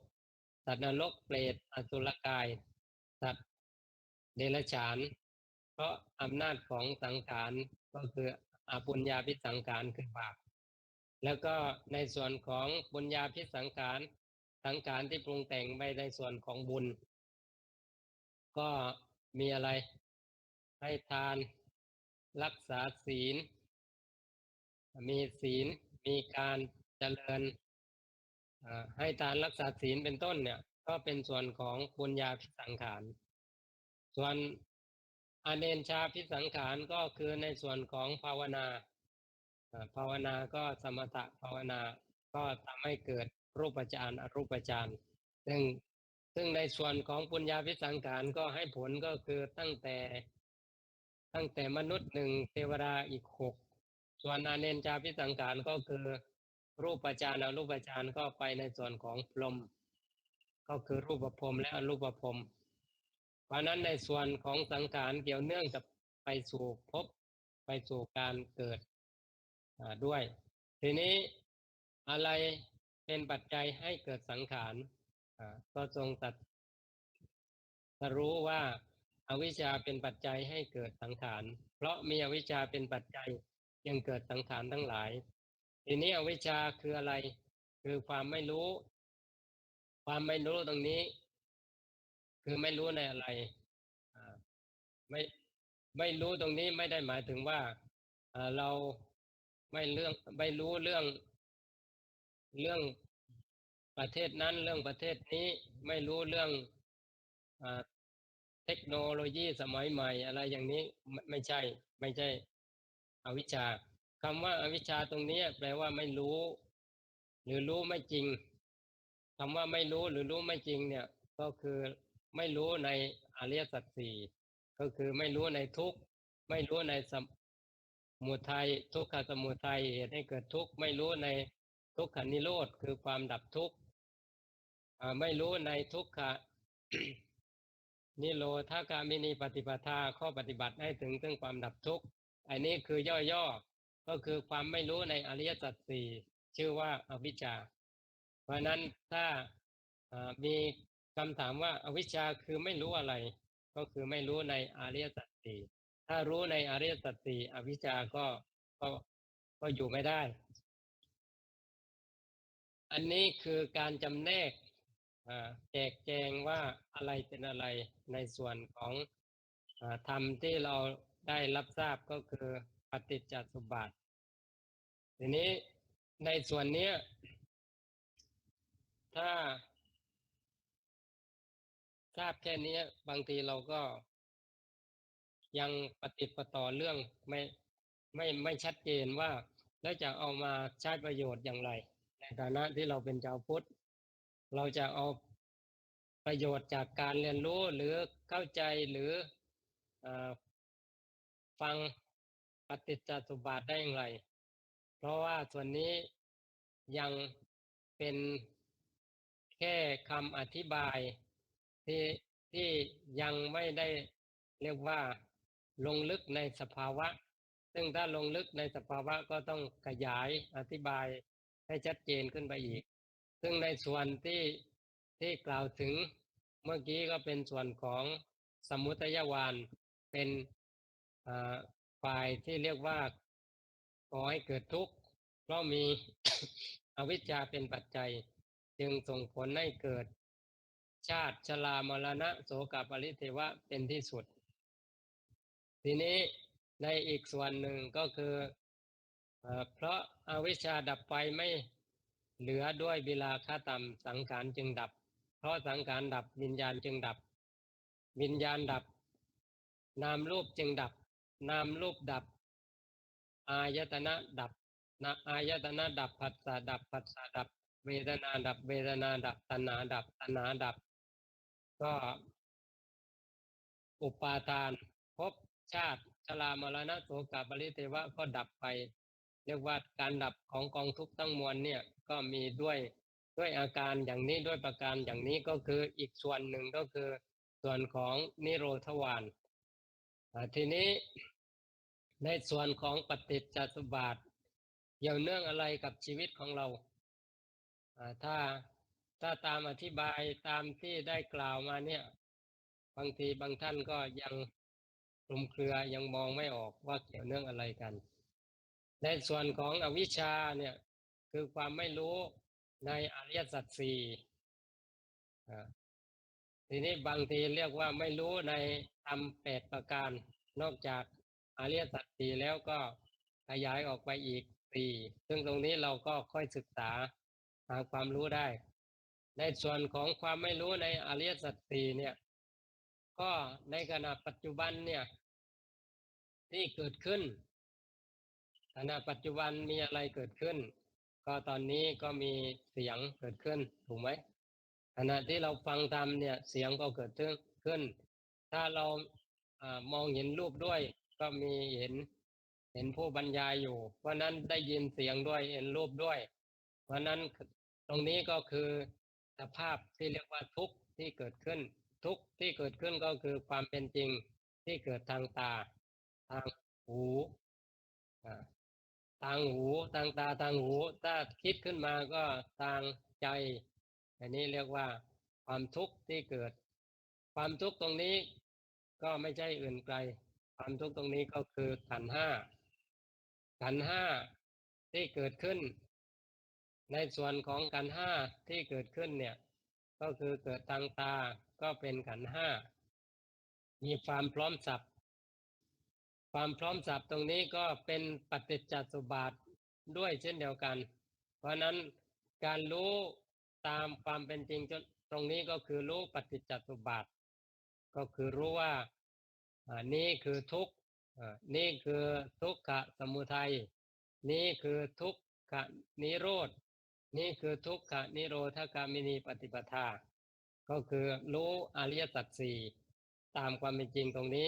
สัตว์นรกเปรตอสุรกายสัตว์เดรัจฉานเพราะอำนาจของสังขารก็คืออปุญญาพิสังขารคือบาปแล้วก็ในส่วนของปุญญาพิสังขารสังขารที่ปรุงแต่งไปในส่วนของบุญก็มีอะไรให้ทานรักษาศีลมีศีลมีการเจริญให้ทานรักษาศีลเป็นต้นเนี่ยก็เป็นส่วนของปุญญาพิสังขารส่วนอเนนชาพิสังขารก็คือในส่วนของภาวนาภาวนาก็สมถะภาวนาก็ทำให้เกิดรูปฌานอรูปฌานซึ่งซึ่งในส่วนของปุญญาพิสังขารก็ให้ผลก็คือตั้งแต่มนุษย์หนึ่งเทวดาอีกหกส่วนอเนนชาพิสังขารก็คือรูปฌานอรูปฌานก็ไปในส่วนของพรหมก็คือรูปภพและอรูปภพเพราะนั้นในส่วนของสังขารเกี่ยวเนื่องกับไปสู่ภพไปสู่การเกิดด้วยทีนี้อะไรเป็นปัจจัยให้เกิดสังขารก็ทรงตรัสรู้ว่าอาวิชชาเป็นปัจจัยให้เกิดสังขารเพราะมีอวิชชาเป็นปัจจัยยังเกิดสังขารทั้งหลายทีนี้อวิชชาคืออะไรคือความไม่รู้ความไม่รู้ตรงนี้คือไม่รู้ในอะไรอ่าไม่ไม่รู้ตรงนี้ไม่ได้หมายถึงว่าเราไม่รู้เรื่องประเทศนั้นเรื่องประเทศนี้ไม่รู้เรื่อง อ่าเทคโนโลยีสมัยใหม่อะไรอย่างนี้ไม่ใช่ไม่ใช่อวิชชาคำว่าอวิชชาตรงนี้แปลว่าไม่รู้หรือรู้ไม่จริงคำว่าไม่รู้หรือรู้ไม่จริงเนี่ยก็คือไม่รู้ในอริยสัจสี่ก็คือไม่รู้ในทุกข์ไม่รู้ในสมุทัยทุกขสมุทัยเหตุให้เกิดทุกข์ไม่รู้ในทุกขนิโรธคือความดับทุกข์ไม่รู้ในทุกขะ นิโรธากามินีปฏิปทาข้อปฏิบัติให้ถึงซึ่งความดับทุกข์อันนี้คือย่อๆก็คือความไม่รู้ในอริยสัจสี่ชื่อว่าอวิชชาเพราะนั้นถ้ามีคำถามว่าอวิชชาคือไม่รู้อะไรก็คือไม่รู้ในอริยสัจสี่ถ้ารู้ในอริยสัจสี่อวิชชาก็ก็อยู่ไม่ได้อันนี้คือการจำแนกแจกแจงว่าอะไรเป็นอะไรในส่วนของธรรมที่เราได้รับทราบก็คือปฏิจจสมุปบาททีนี้ในส่วนนี้ถ้าทราบแค่นี้บางทีเราก็ยังปฏิดประต่อเรื่องไม่ชัดเจนว่าแล้วจะเอามาใช้ประโยชน์อย่างไรในฐานะที่เราเป็นชาวพุทธเราจะเอาประโยชน์จากการเรียนรู้หรือเข้าใจหรือเอ่อฟังปฏิจจสมุปบาทได้อย่างไรเพราะว่าส่วนนี้ยังเป็นแค่คำอธิบายที่ที่ยังไม่ได้เรียกว่าลงลึกในสภาวะซึ่งถ้าลงลึกในสภาวะก็ต้องขยายอธิบายให้ชัดเจนขึ้นไปอีกซึ่งในส่วนที่กล่าวถึงเมื่อกี้ก็เป็นส่วนของสมุทัยวาณเป็นอ่าฝ่ายที่เรียกว่าก่อให้เกิดทุกข์เพราะมี อวิชชาเป็นปัจจัยจึงส่งผลให้เกิดชาติชรามรณะโสกปริเทวะเป็นที่สุดทีนี้ในอีกส่วนหนึ่งก็คือเพราะอาวิชชาดับไปไม่เหลือด้วยเวลาฆาตมสังขารจึงดับเพราะสังขารดับวิญญาณจึงดับวิญญาณดับนามรูปจึงดับนามรูปดับอายตนะดับนะอายตนะดับผัสสะดับผัสสะดับเวทนาดับเวทนาดับตัณหาดับตัณหาดับก็อุปาทานภพชาติชรามรณะโสกปริเทวะก็ดับไปเรียกว่าการดับของกองทุกข์ทั้งมวลเนี่ยก็มีด้วยอาการอย่างนี้ด้วยประการอย่างนี้ก็คืออีกส่วนหนึ่งก็คือส่วนของนิโรธวาณทีนี้ในส่วนของปฏิจจสมุปบาทเกี่ยวเนื่องอะไรกับชีวิตของเราถ้าตามอธิบายตามที่ได้กล่าวมาเนี่ยบางทีบางท่านก็ยังคลุมเครือยังมองไม่ออกว่าเกี่ยวเนื่องอะไรกันในส่วนของอวิชชาเนี่ยคือความไม่รู้ในอริยสัจสี่อ่าทีนี้บางทีเรียกว่าไม่รู้ในธรรม8ประการนอกจากอริยสัจสี่แล้วก็ขยายออกไปอีกสี่ซึ่งตรงนี้เราก็ค่อยศึกษาหาความรู้ได้ในส่วนของความไม่รู้ในอริยสัจสี่เนี่ยก็ในขณะปัจจุบันเนี่ยที่เกิดขึ้นขณะปัจจุบันมีอะไรเกิดขึ้นก็ตอนนี้ก็มีเสียงเกิดขึ้นถูกไหมขณะที่เราฟังธรรมเนี่ยเสียงก็เกิดขึ้นถ้าเรามองเห็นรูปด้วยก็มีเห็นผู้บรรยายอยู่เพราะนั้นได้ยินเสียงด้วยเห็นรูปด้วยเพราะนั้นตรงนี้ก็คือสภาพที่เรียกว่าทุกข์ที่เกิดขึ้นทุกข์ที่เกิดขึ้นก็คือความเป็นจริงที่เกิดทางตาทางหูอ่าทางหูทางตาทางหูถ้าคิดขึ้นมาก็ทางใจอันนี้เรียกว่าความทุกข์ที่เกิดความทุกข์ตรงนี้ก็ไม่ใช่อื่นไกลความทุกข์ตรงนี้ก็คือขันธ์ห้าขันธ์ห้าที่เกิดขึ้นในส่วนของขันธ์ห้าที่เกิดขึ้นเนี่ยก็คือเกิดทางตาก็เป็นขันธ์ห้ามีความพร้อมสับความพร้อมสับตรงนี้ก็เป็นปฏิจจสมุปบาทด้วยเช่นเดียวกันเพราะนั้นการรู้ตามความเป็นจริงตรงนี้ก็คือรู้ปฏิจจสมุปบาท ก็คือรู้ว่านี่คือทุกข์นี่คือทุกขสมุทัยนี่คือทุกขนิโรธนี่คือทุกขนิโรธกามินีปฏิปทาก็คือรู้อริยสัจสี่ตามความเป็นจริงตรงนี้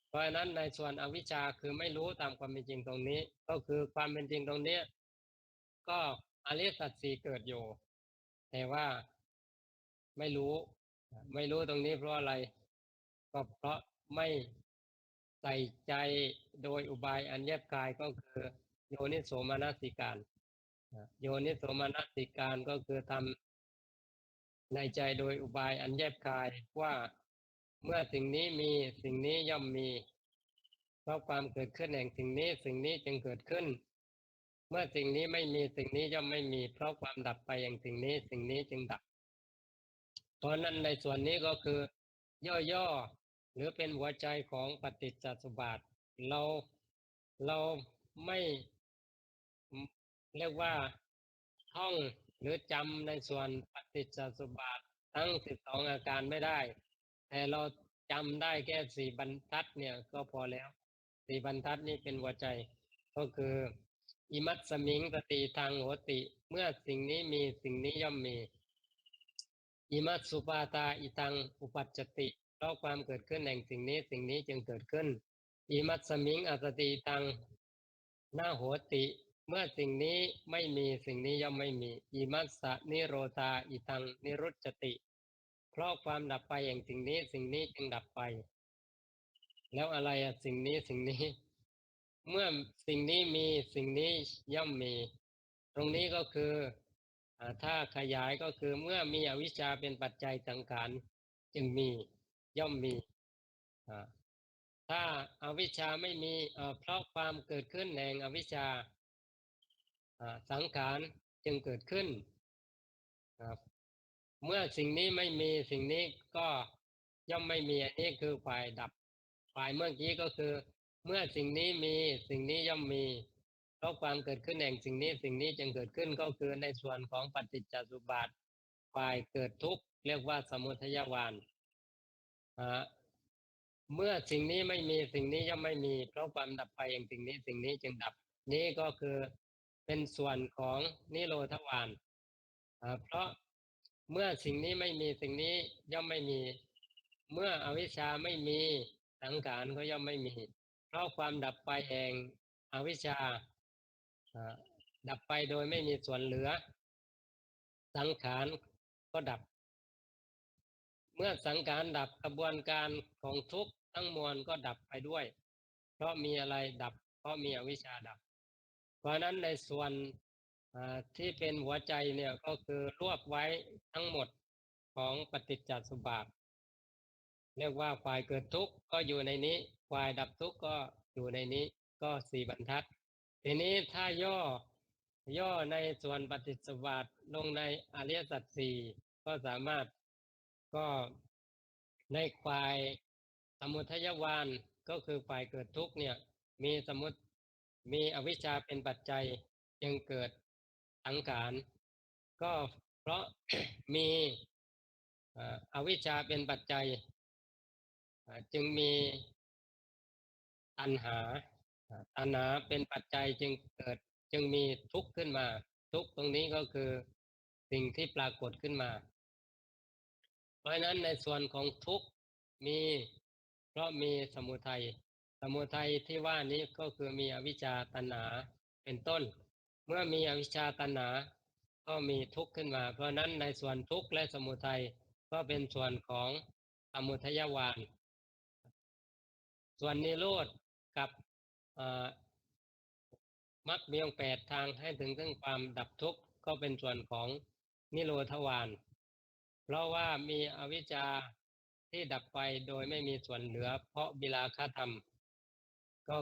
เพราะฉะนั้นในส่วนอวิชชาคือไม่รู้ตามความเป็นจริงตรงนี้ก็คือความเป็นจริงตรงนี้ก็อริยสัจสี่เกิดอยู่แต่ว่าไม่รู้ไม่รู้ตรงนี้เพราะอะไรก็เพราะไม่ใส่ใจโดยอุบายอันแยบคายก็คือโยนิโสมนสิการโยนิโสมนสิการก็คือทำในใจโดยอุบายอันแยบคายว่าเมื่อสิ่งนี้มีสิ่งนี้ย่อมมีเพราะความเกิดขึ้นแห่งสิ่งนี้สิ่งนี้จึงเกิดขึ้นเมื่อสิ่งนี้ไม่มีสิ่งนี้ย่อมไม่มีเพราะความดับไปแห่งสิ่งนี้สิ่งนี้จึงดับเพราะนั้นในส่วนนี้ก็คือย่อๆหรือเป็นหัวใจของปฏิจจสมุปบาทเราเราไม่เรียกว่าท่องหรือจำในส่วนปฏิจจสมุปบาททั้ง12อาการไม่ได้แต่เราจำได้แค่4 บรรทัดเนี่ยก็พอแล้ว4 บรรทัดนี่เป็นหัวใจก็คืออิมัตสมิงสติทางโหติเมื่อสิ่งนี้มีสิ่งนี้ย่อมมีอิมัตสุปาตาอิตังอุปัจจติเพราะความเกิดขึ้นแห่งสิ่งนี้สิ่งนี้จึงเกิดขึ้นอิมัตสมิงอสติตังนาโหติเมื่อสิ่งนี้ไม่มีสิ่งนี้ย่อมไม่มีอิมัสสะนิโรธาอิตังนิรุจจติเพราะความดับไปแห่งสิ่งนี้สิ่งนี้จึงดับไปแล้วอะไรอะสิ่งนี้สิ่งนี้เมื่อสิ่งนี้มีสิ่งนี้ย่อมมีตรงนี้ก็คือถ้าขยายก็คือเมื่อมีอวิชชาเป็นปัจจัยสังขารจึงมีย่อมมีอ่าถ้าอาวิชชาไม่มีเพราะความเกิดขึ้นแห่งอวิชชาสังขารจึงเกิดขึ้นครับเมื่อสิ่งนี้ไม่มีสิ่งนี้ก็ย่อมไม่มีอันนี้คือฝ่ายดับฝ่ายเมื่อกี้ก็คือเมื่อสิ่งนี้มีสิ่งนี้ย่อมมีเพราะความเกิดขึ้นแห่งสิ่งนี้สิ่งนี้จึงเกิดขึ้นก็คือในส่วนของปฏิจจสมุปบาทฝ่ายเกิดทุกข์เรียกว่าสมุทัยวาณอ่า เมื่อสิ่งนี้ไม่มีสิ่งนี้ย่อมไม่มีเพราะความดับไปแห่งสิ่งนี้สิ่งนี้จึงดับนี่ก็คือเป็นส่วนของนิโรธวาณเพราะเมื่อสิ่งนี้ไม่มีสิ่งนี้ย่อมไม่มีเมื่ออวิชชาไม่มีสังขารก็ย่อมไม่มีเพราะความดับไปแห่งอวิชชาอ่าดับไปโดยไม่มีส่วนเหลือสังขารก็ดับ เมื่อสังขารดับกระบวนการของทุกข์ทั้งมวลก็ดับไปด้วยเพราะมีอะไรดับเพราะมีอวิชชาดับเพราะนั้นในส่วนที่เป็นหัวใจเนี่ยก็คือรวบไว้ทั้งหมดของปฏิจจสมุปบาทเรียกว่าฝ่ายเกิดทุกข์ก็อยู่ในนี้ฝ่ายดับทุกข์ก็อยู่ในนี้ก็4 บรรทัดทีนี้ถ้าย่อในส่วนปฏิจจสมุปบาทลงในอริยสัจสี่ก็สามารถก็ ในฝ่ายสมุทัยวาณก็คือฝ่ายเกิดทุกข์เนี่ยมีสมุติมีอวิชชาเป็นปัจจัยจึงเกิดสังขารก็เพราะมีอวิชชาเป็นปัจจัยจึงมีตัณหาตัณหาเป็นปัจจัยจึงเกิดจึงมีทุกข์ขึ้นมาทุกข์ตรงนี้ก็คือสิ่งที่ปรากฏขึ้นมาเพราะฉะนั้นในส่วนของทุกข์มีเพราะมีสมุทัยสมุทัยที่ว่านี้ก็คือมีอวิชชาตัณหาเป็นต้นเมื่อมีอวิชชาตัณหาก็มีทุกข์ขึ้นมาเพราะนั้นในส่วนทุกข์และสมุทัยก็เป็นส่วนของสมุทัยวาณส่วนนิโรธกับมรรคมีองค์แปดทางให้ถึงซึ่งความดับทุกข์ก็เป็นส่วนของนิโรธวาณเพราะว่ามีอวิชชาที่ดับไปโดยไม่มีส่วนเหลือเพราะบิราคะธรรมก็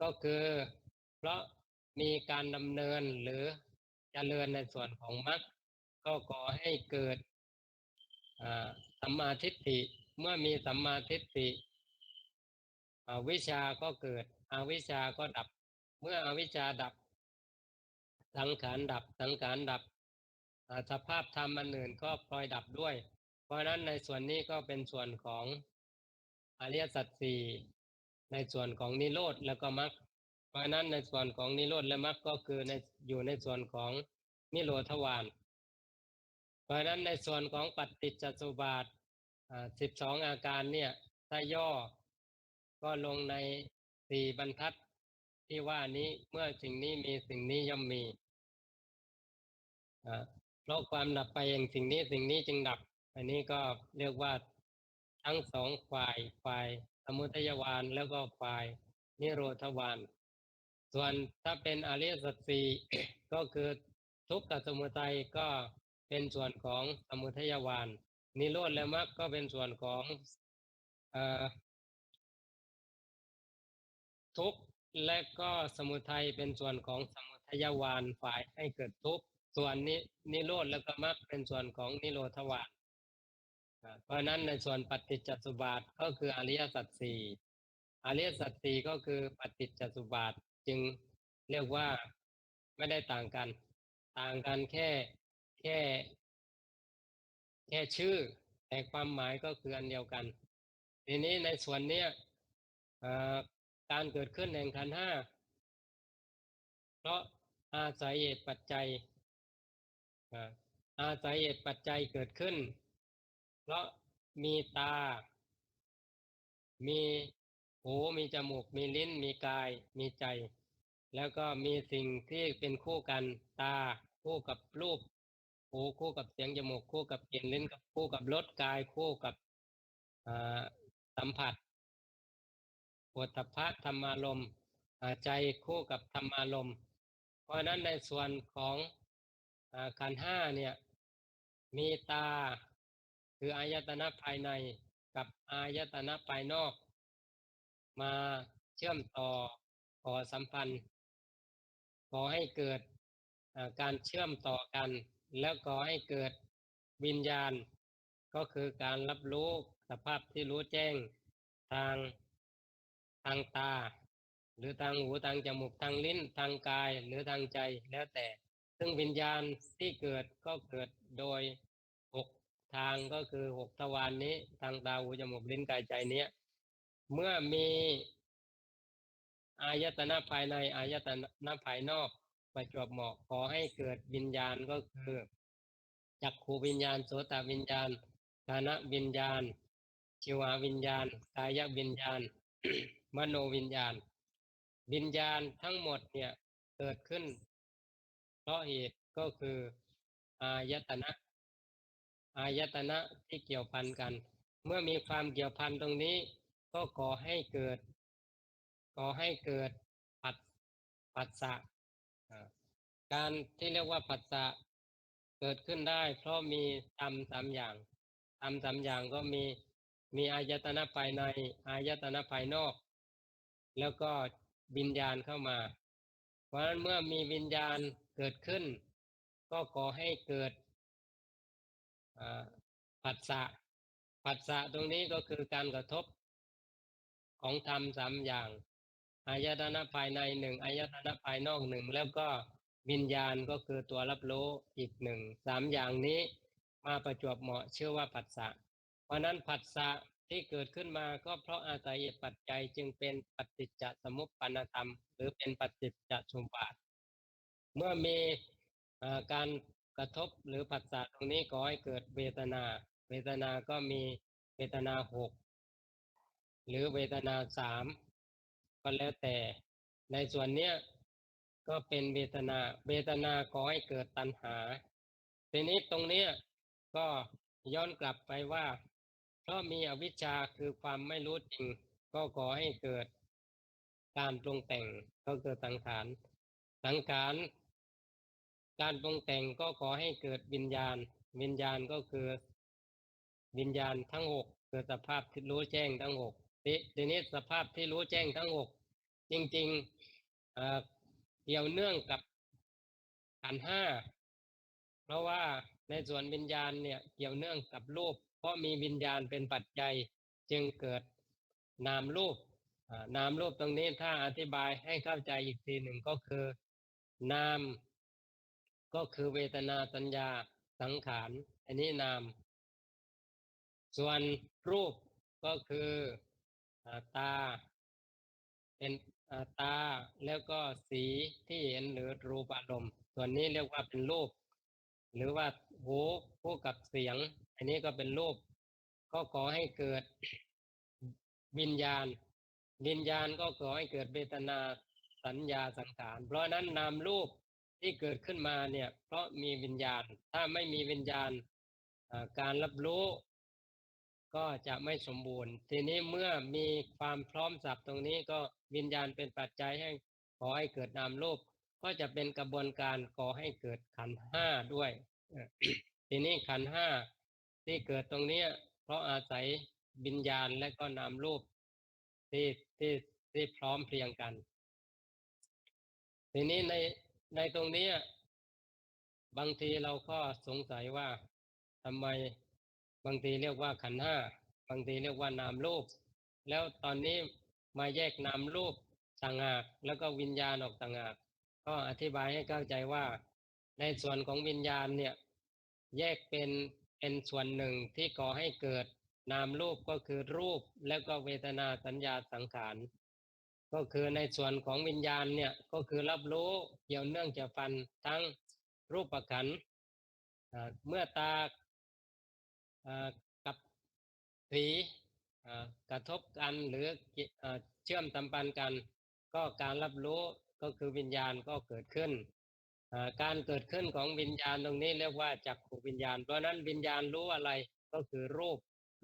ก็คือเพราะมีการดำเนินหรือเจริญในส่วนของมรรคก็ก่อให้เกิดสัมมาทิฏฐิเมื่อมีสัมมาทิฏฐิวิชาก็เกิดอวิชาก็ดับเมื่ออวิชชาดับสังขารดับสังขารดับสภาพธรรมอันอื่นก็พลอยดับด้วยเพราะฉะนั้นในส่วนนี้ก็เป็นส่วนของ อริยสัจสี่ในส่วนของนิโรธแล้วก็มรรคเพราะฉะนั้นในส่วนของนิโรธและมรรคก็คืออยู่ในส่วนของนิโรธวาลเพราะฉะนั้นในส่วนของปฏิจจสมุปบาท12อาการเนี่ยถ้าย่อก็ลงใน4 บรรทัดที่ว่านี้เมื่อสิ่งนี้มีสิ่งนี้ย่อมมีเพราะความดับไปแห่งสิ่งนี้จึงดับอันนี้ก็เรียกว่าทั้งฝ่ายสมุทัยวาลแล้วก็ฝ่ายนิโรธวาลส่วนถ้าเป็นอริยสัจสี่ ก็คือทุกขสมุทัยก็เป็นส่วนของสมุทัยวาลนิโรธและมรรคก็เป็นส่วนของเอ่อทุกข์และก็สมุทัยเป็นส่วนของสมุทัยวาลฝ่ายให้เกิดทุกข์ส่วนนิโรธและก็มรรคเป็นส่วนของนิโรธวาลเพราะนั้นในส่วนปฏิจจสุบาทก็คืออริยสัจสี่อริยสัจสี่ก็คือปฏิจจสุบาทจึงเรียกว่าไม่ได้ต่างกันแค่แค่ชื่อแต่ความหมายก็คืออันเดียวกันทีนี้ในส่วนเนี้ยเอ่อการเกิดขึ้นแห่งขันธ์ห้าเพราะอาศัยเหตุปัจจัยอ่าอาศัยเหตุปัจจัยเกิดขึ้นเพราะมีตา มีหูมีจมูกมีลิ้นมีกายมีใจแล้วก็มีสิ่งที่เป็นคู่กันตาคู่กับรูปหูคู่กับเสียงจมูกคู่กับกลิ่นลิ้นกับคู่กับรสกายคู่กับอ่าสัมผัสโผฏฐัพพะธรรมารมณ์ใจคู่กับธรรมารมณ์เพราะฉะนั้นในส่วนของขันธ์ห้าเนี่ยมีตาคืออายตนะภายในกับอายตนะภายนอกมาเชื่อมต่อก่อสัมพันธ์ก่อให้เกิดการเชื่อมต่อกันแล้วก่อให้เกิดวิญญาณก็คือการรับรู้สภาพที่รู้แจ้งทางทางตาหรือทางหูทางจมูกทางลิ้นทางกายหรือทางใจแล้วแต่ซึ่งวิญญาณที่เกิดก็เกิดโดยหกทางก็คือ6 ทวารนี้ทางตาหูจมูกลิ้นกายใจเนี้ยเมื่อมีอายตนะภายในอายตนะภายนอกประจวบเหมาะขอให้เกิดวิญญาณก็คือจักขูวิญญาณโสตวิญญาณฆานวิญญาณชิวหวิญญาณกายวิญญาณ มโนวิญญาณวิญญาณทั้งหมดเนี่ยเกิดขึ้นเพราะเหตุก็คืออายตนะอายตนะที่เกี่ยวพันกันเมื่อมีความเกี่ยวพันตรงนี้ก็ก่อให้เกิดปัสปัสสะอ่าการที่เรียกว่าปัสสะเกิดขึ้นได้เพราะมีธรรม3 อย่างธรรม3 อย่างก็มีอายตนะภายในอายตนะภายนอกแล้วก็วิญญาณเข้ามาเพราะฉะนั้นเมื่อมีวิญญาณเกิดขึ้นก็ก่อให้เกิดอ่าผัสสะผัสสะตรงนี้ก็คือการกระทบของธรรม3 อย่างอายตนะภายใน1อายตนะภายนอก1แล้วก็วิญญาณก็คือตัวรับรู้อีก1 3 อย่างนี้มาประจวบเหมาะชื่อว่าผัสสะเพราะนั้นผัสสะที่เกิดขึ้นมาก็เพราะอาศัยเหตุปัจจัยจึงเป็นปฏิจจสมุปปนธรรมหรือเป็นปฏิจจสมุปบาทเมื่อมีการกระทบหรือผัสสะตรงนี้ก่อให้เกิดเวทนาเวทนาก็มีเวทนา6หรือเวทนา3ก็แล้วแต่ในส่วนเนี้ยก็เป็นเวทนาก่อให้เกิดตัณหาทีนี้ตรงเนี้ยก็ย้อนกลับไปว่าเพราะมีอวิชชาคือความไม่รู้จริงก็ก่อให้เกิดการปรุงแต่งก็เกิดสังขารการปรุงแต่งก็ขอให้เกิดวิญญาณก็คือวิญญาณทั้ง6คือสภาพที่รู้แจ้งทั้ง6ทีนี้สภาพที่รู้แจ้งทั้ง6จริงๆเกี่ยวเนื่องกับขันธ์ห้าเพราะว่าในส่วนวิญญาณเนี่ยเกี่ยวเนื่องกับรูปเพราะมีวิญญาณเป็นปัจจัยจึงเกิดนามรูปนามรูปตรงนี้ถ้าอธิบายให้เข้าใจอีกทีหนึ่งก็คือนามก็คือเวทนาสัญญาสังขารอันนี้นามส่วนรูปก็คือ ตาเป็นตาแล้วก็สีที่เห็นหรือรูปอารมณ์ส่วนนี้เรียกว่าเป็นรูปหรือว่าหูคู่กับเสียงอันนี้ก็เป็นรูปก็ขอให้เกิดวิญญาณวิญญาณก็ขอให้เกิดเวทนาสัญญาสังขารเพราะนั้นนามรูปที่เกิดขึ้นมาเนี่ยเพราะมีวิญญาณถ้าไม่มีวิญญาณการรับรู้ก็จะไม่สมบูรณ์ทีนี้เมื่อมีความพร้อมสับตรงนี้ก็วิญญาณเป็นปัจจัยให้ขอให้เกิดนามรูปก็จะเป็นกระบวนการขอให้เกิดขันธ์ห้าด้วยเอ่อทีนี้ขันธ์ห้าที่เกิดตรงนี้เพราะอาศัยวิญญาณและก็นามรูปที่ที่ที่พร้อมเพรียงกันทีนี้ในตรงนี้บางทีเราก็สงสัยว่าทำไมบางทีเรียกว่าขันธ์ห้าบางทีเรียกว่านามรูปแล้วตอนนี้มาแยกนามรูปต่างหากแล้วก็วิญญาณออกต่างหากก็อธิบายให้เข้าใจว่าในส่วนของวิญญาณเนี่ยแยกเป็นส่วนหนึ่งที่ก่อให้เกิดนามรูปก็คือรูปแล้วก็เวทนาสัญญาสังขาร ก็คือในส่วนของวิญญาณเนี่ยก็คือรับรู้เกี่ยวเนื่องเกี่ยวพันทั้งรูปขันธ์เมื่อตากับสีกระทบกันหรือเชื่อมสัมพันธ์กันก็การรับรู้ก็คือวิญญาณก็เกิดขึ้นการเกิดขึ้นของวิญญาณตรงนี้เรียกว่าจักขุวิญญาณเพราะนั้นวิญญาณรู้อะไรก็คือรูป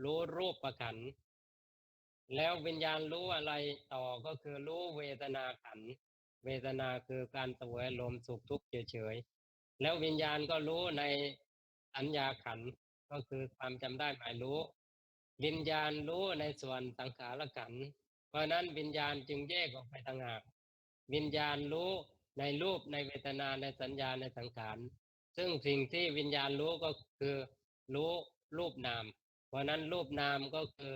รู้รูปขันธ์ แล้ววิญญาณรู้อะไรต่อก็คือรู้เวทนาขันธ์เวทนาคือการเสวยลมณ์สุขทุกข์เฉยๆแล้ววิญญาณก็รู้ในสัญญาขันธ์ก็คือความจำได้หมายรู้วิญญาณรู้ในส่วนสังขารขันธ์เพราะนั้นวิญญาณจึงแยกออกไปต่างหากวิญญาณรู้ในรูปในเวทนาในสัญญาในสังขารซึ่งสิ่งที่วิญญาณรู้ก็คือรู้รูปนามเพราะนั้นรูปนามก็คือ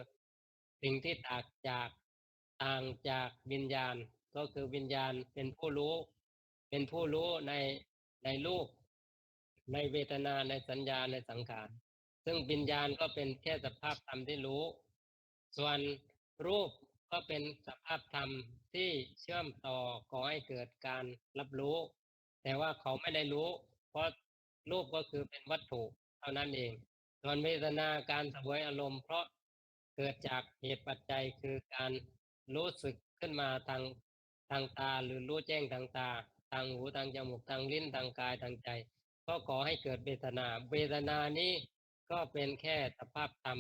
สิ่งที่ต่างจากวิญญาณก็คือวิญญาณเป็นผู้รู้เป็นผู้รู้ในรูปในเวทนาในสัญญาในสังขารซึ่งวิญญาณก็เป็นแค่สภาพธรรมที่รู้ส่วนรูปก็เป็นสภาพธรรมที่เชื่อมต่อก่อให้เกิดการรับรู้แต่ว่าเขาไม่ได้รู้เพราะรูปก็คือเป็นวัตถุเท่านั้นเองส่วนเวทนาการเสวยอารมณ์เพราะเกิดจากเหตุปัจจัยคือการรู้สึกขึ้นมาทางตาหรือรู้แจ้งทางตาทางหูทางจมูกทางลิ้นทางกายทางใจก็ขอให้เกิดเวทนาเวทนานี้ก็เป็นแค่สภาพธรรม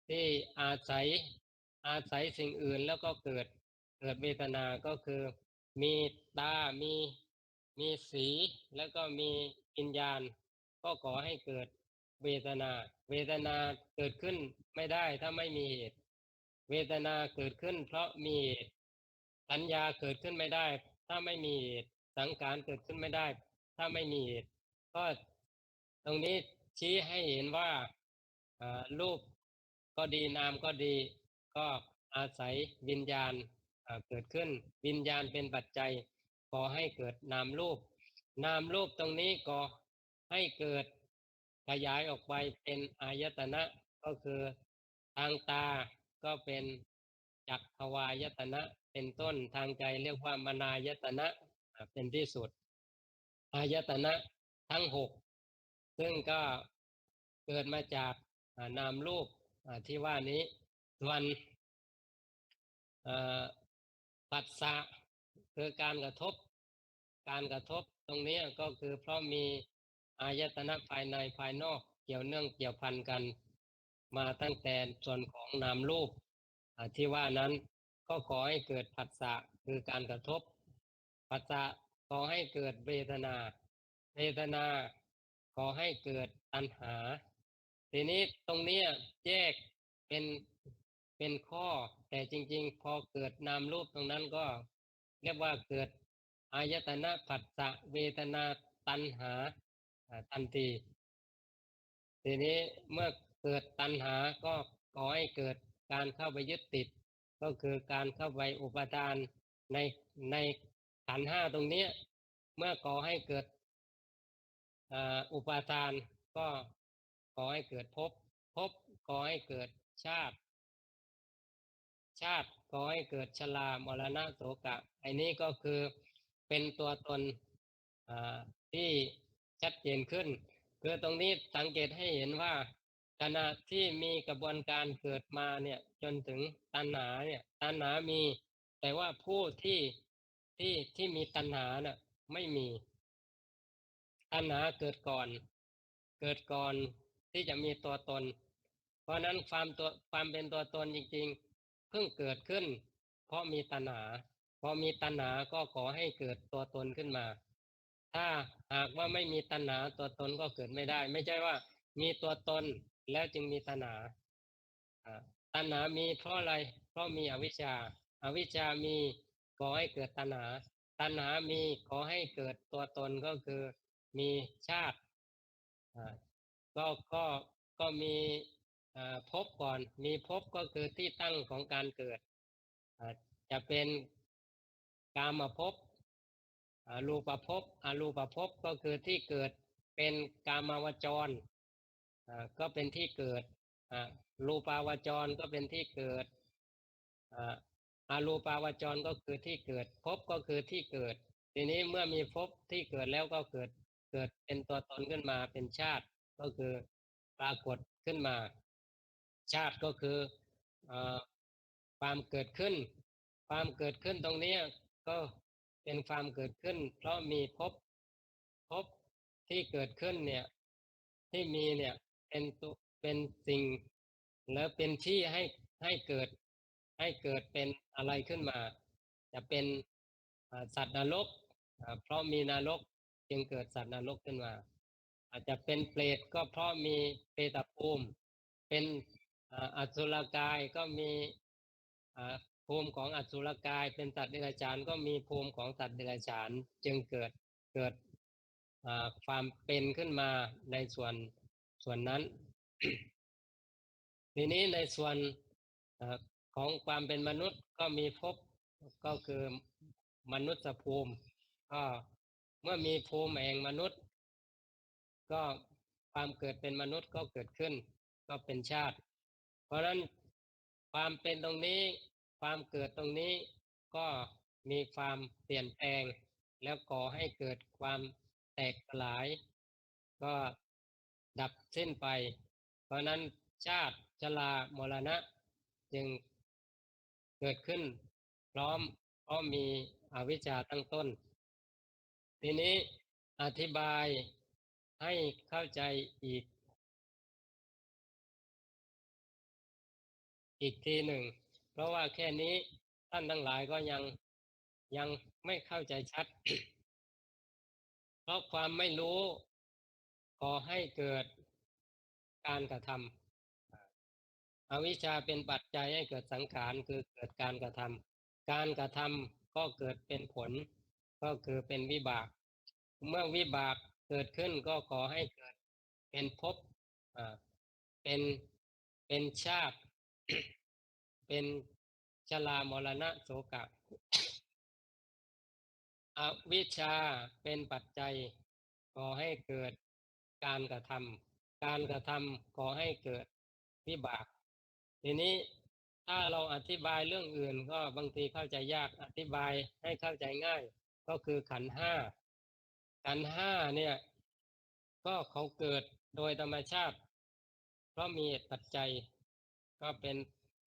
ที่อาศัยสิ่งอื่นแล้วก็เกิดเวทนาก็คือมีตามีสีแล้วก็มีวิญญาณก็ขอให้เกิดเวทนาเวทนาเกิดขึ้นไม่ได้ถ้าไม่มีเหตุเวทนาเกิดขึ้นเพราะมีเหตุสัญญาเกิดขึ้นไม่ได้ถ้าไม่มีเหตุสังขารเกิดขึ้นไม่ได้ถ้าไม่มีเหตุก็ตรงนี้ชี้ให้เห็นว่ารูปก็ดีนามก็ดีก็อาศัยวิญญาณเกิดขึ้นวิญญาณเป็นปัจจัยก่อให้เกิดนามรูปนามรูปตรงนี้ก่อให้เกิดขยายออกไปเป็นอายตนะก็คือทางตาก็เป็นจักขวายตนะเป็นต้นทางใจเรียกว่ามนายตนะเป็นที่สุดอายตนะทั้งหกซึ่งก็เกิดมาจากนามรูปที่ว่านี้ส่วนเอ่อปัสสะคือการกระทบตรงนี้ก็คือเพราะมีอายตนะภายในภายนอกเกี่ยวเนื่องเกี่ยวพันกันมาตั้งแต่ส่วนของนามรูปที่ว่านั้นก็ขอให้เกิดผัสสะคือการกระทบผัสสะขอให้เกิดเวทนาเวทนาขอให้เกิดตัณหาทีนี้ตรงเนี้ยแยกเป็นเป็นข้อแต่จริงๆพอเกิดนามรูปตรงนั้นก็เรียกว่าเกิดอายตนะผัสสะเวทนาตัณหาทันทีทีนี้เมื่อเกิดตัณหาก็ก่อให้เกิดการเข้าไปยึดติดก็คือการเข้าไปอุปทานในในขันธ์ห้าตรงเนี้ยเมื่อก่อให้เกิดอุปาทานก็ก่อให้เกิดภพก่อให้เกิดชาติ ชาติก่อให้เกิดชรามรณะโศกะไอ้นี้ก็คือเป็นตัวตนที่ชัดเจนขึ้นคือตรงนี้สังเกตให้เห็นว่าขณะที่มีกระบวนการเกิดมาเนี่ยจนถึงตัณหาเนี่ยตัณหามีแต่ว่าผู้ที่มีตัณหาน่ะไม่มีตัณหาเกิดก่อนเกิดก่อนที่จะมีตัวตนเพราะนั้นความเป็นตัวตนจริงๆเพิ่งเกิดขึ้นเพราะมีตัณหาพอมีตัณหาก็ขอให้เกิดตัวตนขึ้นมาถ้าหากว่าไม่มีตัณหาตัวตนก็เกิดไม่ได้ไม่ใช่ว่ามีตัวตนแล้วจึงมีตัณหา อ่าตัณหามีเพราะอะไรเพราะมีอวิชชาอวิชชามีก่อให้เกิดตัณหาตัณหามีก่อให้เกิดตัวตนก็คือมีชาติอ่าก็ก็ก็มีภพก่อนมีภพก็คือที่ตั้งของการเกิดอ่าจะเป็นกามภพรูปภพอรูปภพก็คือที่เกิดเป็นกามาวจรก็เป็นที่เกิดอ่ารูปาวจรก็เป็นที่เกิดอ่าอารูปาวจรก็คือที่เกิดภพก็คือที่เกิดทีนี้เมื่อมีภพที่เกิดแล้วก็เกิดเป็นตัวตนขึ้นมาเป็นชาติก็คือปรากฏขึ้นมาชาติก็คือเอ่อความเกิดขึ้นความเกิดขึ้นตรงนี้ก็เป็นความเกิดขึ้นเพราะมีภพที่เกิดขึ้นเนี่ยที่มีเนี่ยเป็นสิ่งแล้วเป็นที่ให้เกิดเป็นอะไรขึ้นมาจะเป็นสัตว์นรกเพราะมีนรกจึงเกิดสัตว์นรกขึ้นมาอาจจะเป็นเปรตก็เพราะมีเปตภูมิเป็นอสุรกายก็มีอ่าภูมิของอสุรกายเป็นสัตว์เดรัจฉานก็มีภูมิของสัตว์เดรัจฉานจึงเกิดความเป็นขึ้นมาในส่วนนั้น ทีนี้ในส่วนเอ่อของความเป็นมนุษย์ก็มีภพก็คือมนุษย์ภูมิก็เมื่อมีภูมิแห่งมนุษย์ก็ความเกิดเป็นมนุษย์ก็เกิดขึ้นก็เป็นชาติเพราะฉะนั้นความเป็นตรงนี้ความเกิดตรงนี้ก็มีความเปลี่ยนแปลงแล้วก่อให้เกิดความแตกสลายก็ดับสิ้นไปเพราะนั้นชาติชรามรณะจึงเกิดขึ้นพร้อมเพราะมีอวิชชาตั้งต้นทีนี้อธิบายให้เข้าใจอีกทีหนึ่งเพราะว่าแค่นี้ท่านทั้งหลายก็ยังไม่เข้าใจชัดเพราะความไม่รู้ก่อให้เกิดการกระทำอวิชชาเป็นปัจจัยให้เกิดสังขารคือเกิดการกระทำการกระทำก็เกิดเป็นผลก็คือเป็นวิบากเมื่อวิบากเกิดขึ้นก็ขอให้เกิดเป็นภพอ่าเป็นเป็นชาติเป็นชรามรณะโศกะอวิชชาเป็นปัจจัยก่อให้เกิดการกระทำการกระทำก่อให้เกิดวิบากทีนี้ถ้าเราอธิบายเรื่องอื่นก็บางทีเข้าใจยากอธิบายให้เข้าใจง่ายก็คือขันธ์ห้าขันธ์ห้าเนี่ยก็เขาเกิดโดยธรรมชาติเพราะมีเหตุปัจจัยก็เป็น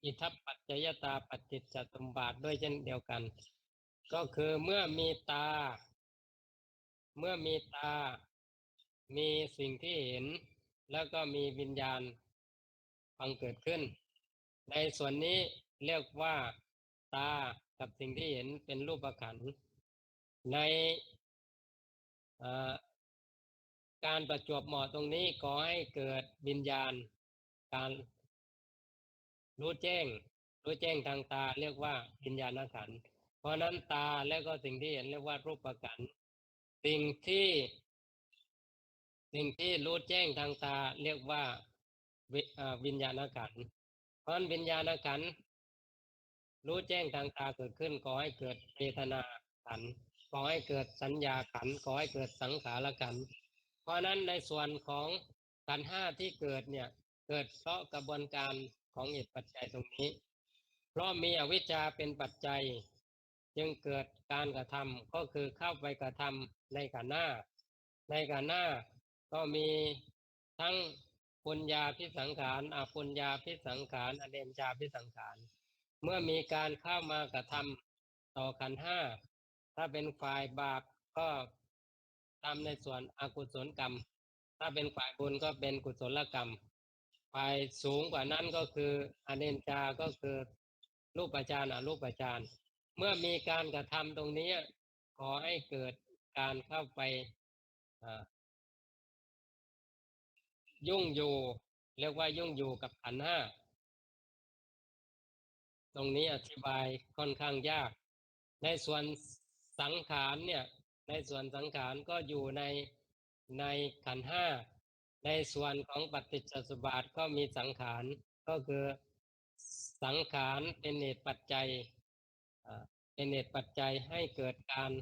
อิทัปปัจจยตาปัจจิตจสมบัติด้วยเช่นเดียวกันก็คือเมื่อมีตา มีสิ่งที่เห็นแล้วก็มีวิญญาณฟังเกิดขึ้นในส่วนนี้เรียกว่าตากับสิ่งที่เห็นเป็นรูปขันธ์ในเอ่อการประจวบเหมาะตรงนี้ก่อให้เกิดวิญญาณการรู้แจ้งทางตาเรียกว่าวิญญาณขันธ์เพราะนั้นตาและก็สิ่งที่เห็นเรียกว่ารูปขันธ์สิ่งที่รู้แจ้งทางตาเรียกว่าวิญญาณขันธ์เพราะวิญญาณขันธ์รู้แจ้งทางตาเกิดขึ้นก่อให้เกิดเวทนาขันธ์ก่อให้เกิดสัญญาขันธ์ก่อให้เกิดสังขารขันธ์เพราะนั้นในส่วนของขันธ์ห้าที่เกิดเนี่ยเกิดเพราะกระบวนการของเหตุปัจจัยตรงนี้ เพราะมีอวิชชาเป็นปัจจัยจึงเกิดการกระทำก็คือเข้าไปกระทำในขันธ์ห้าในขันธ์ห้าก็มีทั้งปุญญาภิสังขารอปุญญาภิสังขารอเนญจาภิสังขารเมื่อมีการเข้ามากระทำต่อขันธ์ห้าถ้าเป็นฝ่ายบาปก็ทำในส่วนอกุศลกรรมถ้าเป็นฝ่ายบุญก็เป็นกุศลกรรมฝ่ายสูงกว่านั้นก็คืออเนญจาก็คือรูปฌานอรูปฌานเมื่อมีการกระทำตรงนี้ขอให้เกิดการเข้าไปยุ่งอยู่เรียกว่ายุ่งอยู่กับขันธ์ห้าตรงนี้อธิบายค่อนข้างยากในส่วนสังขารเนี่ยในส่วนสังขารก็อยู่ในขันธ์ห้าในส่วนของปฏิจจสมุปบาทก็มีสังขารก็คือสังขารเป็นเหตุปัจจัยเป็นเหตุปัจจัยให้เกิดการ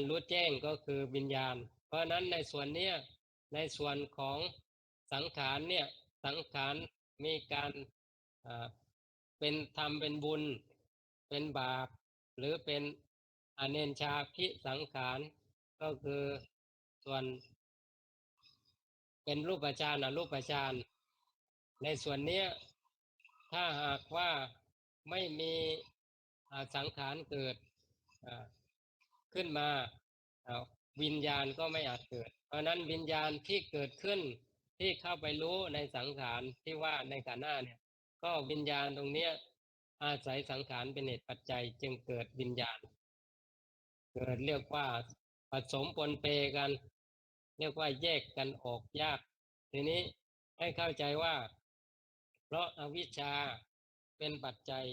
รู้แจ้งก็คือวิญญาณเพราะนั้นในส่วนเนี้ยในส่วนของสังขารเนี่ยสังขารมีการเป็นธรรมเป็นบุญเป็นบาปหรือเป็นอเนญชาพิสังขารก็คือส่วนเป็นรูปฌานอรูปฌานในส่วนเนี้ยถ้าหากว่าไม่มีสังขารเกิดขึ้นมาวิญญาณก็ไม่อาจเกิดเพราะนั้นวิญญาณที่เกิดขึ้นที่เข้าไปรู้ในสังขารที่ว่าในขันธ์ห้าเนี่ยก็วิญญาณตรงเนี้ยอาศัยสังขารเป็นเหตุปัจจัยจึงเกิดวิญญาณเกิดเรียกว่าผสมปนเปกันเรียกว่าแยกกันออกยากทีนี้ให้เข้าใจว่าเพราะอวิชชาเป็นปัจจัย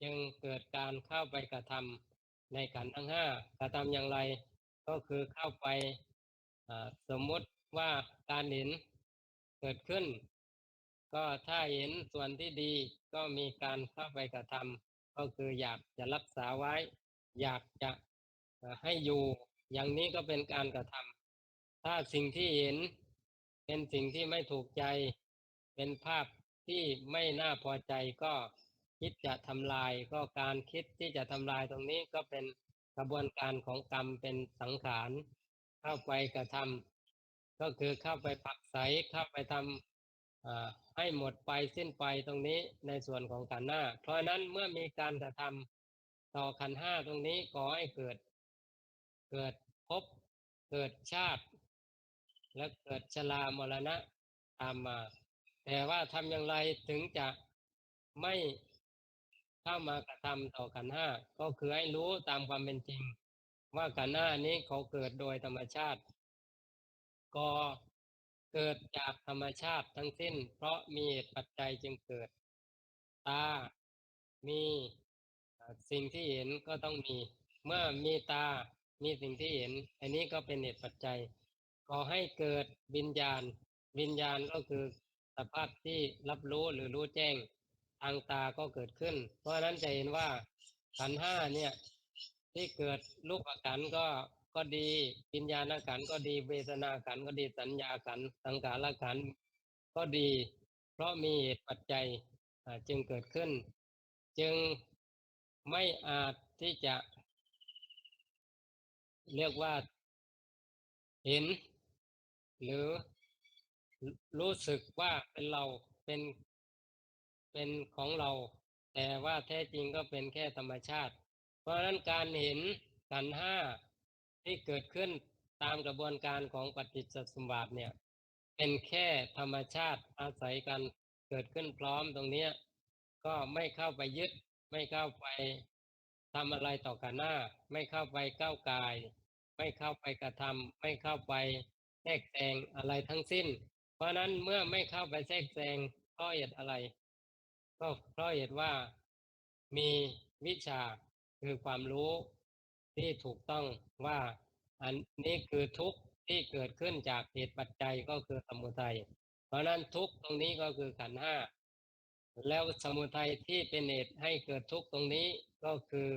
จึงเกิดการเข้าไปกระทำในขันธ์ทั้งห้ากระทำอย่างไรก็คือเข้าไปสมมุติว่าการเห็นเกิดขึ้นก็ถ้าเห็นส่วนที่ดีก็มีการเข้าไปกระทำก็คืออยากจะรักษาไว้อยากจะให้อยู่อย่างนี้ก็เป็นการกระทำถ้าสิ่งที่เห็นเป็นสิ่งที่ไม่ถูกใจเป็นภาพที่ไม่น่าพอใจก็คิดจะทำลายก็การคิดที่จะทำลายตรงนี้ก็เป็นกระบวนการของกรรมเป็นสังขารเข้าไปกระทำก็คือเข้าไปผลักไสเข้าไปทำให้หมดไปสิ้นไปตรงนี้ในส่วนของขันธ์ห้าเพราะนั้นเมื่อมีการกระทำต่อขันธ์ห้าตรงนี้ขอให้เกิดภพเกิดชาติและเกิดชรามรณะตามมาแต่ว่าทำอย่างไรถึงจะไม่เข้ามากระทำต่อขันธ์ห้าก็คือให้รู้ตามความเป็นจริงว่าขันธ์ห้านี้เขาเกิดโดยธรรมชาติก็เกิดจากธรรมชาติทั้งสิ้นเพราะมีเหตุปัจจัยจึงเกิดตามีสิ่งที่เห็นก็ต้องมีเมื่อมีตามีสิ่งที่เห็นอันนี้ก็เป็นเหตุปัจจัยก่อให้เกิดวิญญาณวิญญาณก็คือสภาพที่รับรู้หรือรู้แจ้งทางตาก็เกิดขึ้นเพราะฉะนั้นจะเห็นว่าขันธ์ห้าเนี่ยที่เกิดรูปขันธ์ก็ดีวิญญาณขันธ์ก็ดีเวทนาขันธ์ก็ดีสัญญาขันธ์สังขารขันธ์ก็ดีเพราะมีเหตุปัจจัยจึงเกิดขึ้นจึงไม่อาจที่จะเรียกว่าเห็นหรือรู้สึกว่าเป็นเราเป็นเป็นของเราแต่ว่าแท้จริงก็เป็นแค่ธรรมชาติเพราะฉะนั้นการเห็นขันธ์ห้าที่เกิดขึ้นตามกระบวนการของปฏิจจสมุปบาทเนี่ยเป็นแค่ธรรมชาติอาศัยกันเกิดขึ้นพร้อมตรงเนี้ยก็ไม่เข้าไปยึดไม่เข้าไปทำอะไรต่อกันหน้าไม่เข้าไปก้าวก่ายไม่เข้าไปกระทำไม่เข้าไปแทรกแซงอะไรทั้งสิ้นเพราะนั้นเมื่อไม่เข้าไปแทรกแซงเพราะเหตุอะไรก็เพราะเหตุว่ามีวิชาคือความรู้ที่ถูกต้องว่าอันนี้คือทุกข์ที่เกิดขึ้นจากเหตุปัจจัยก็คือสมุทัยเพราะนั้นทุกข์ตรงนี้ก็คือขันธ์ห้าแล้วสมุทัยที่เป็นเหตุให้เกิดทุกข์ตรงนี้ก็คือ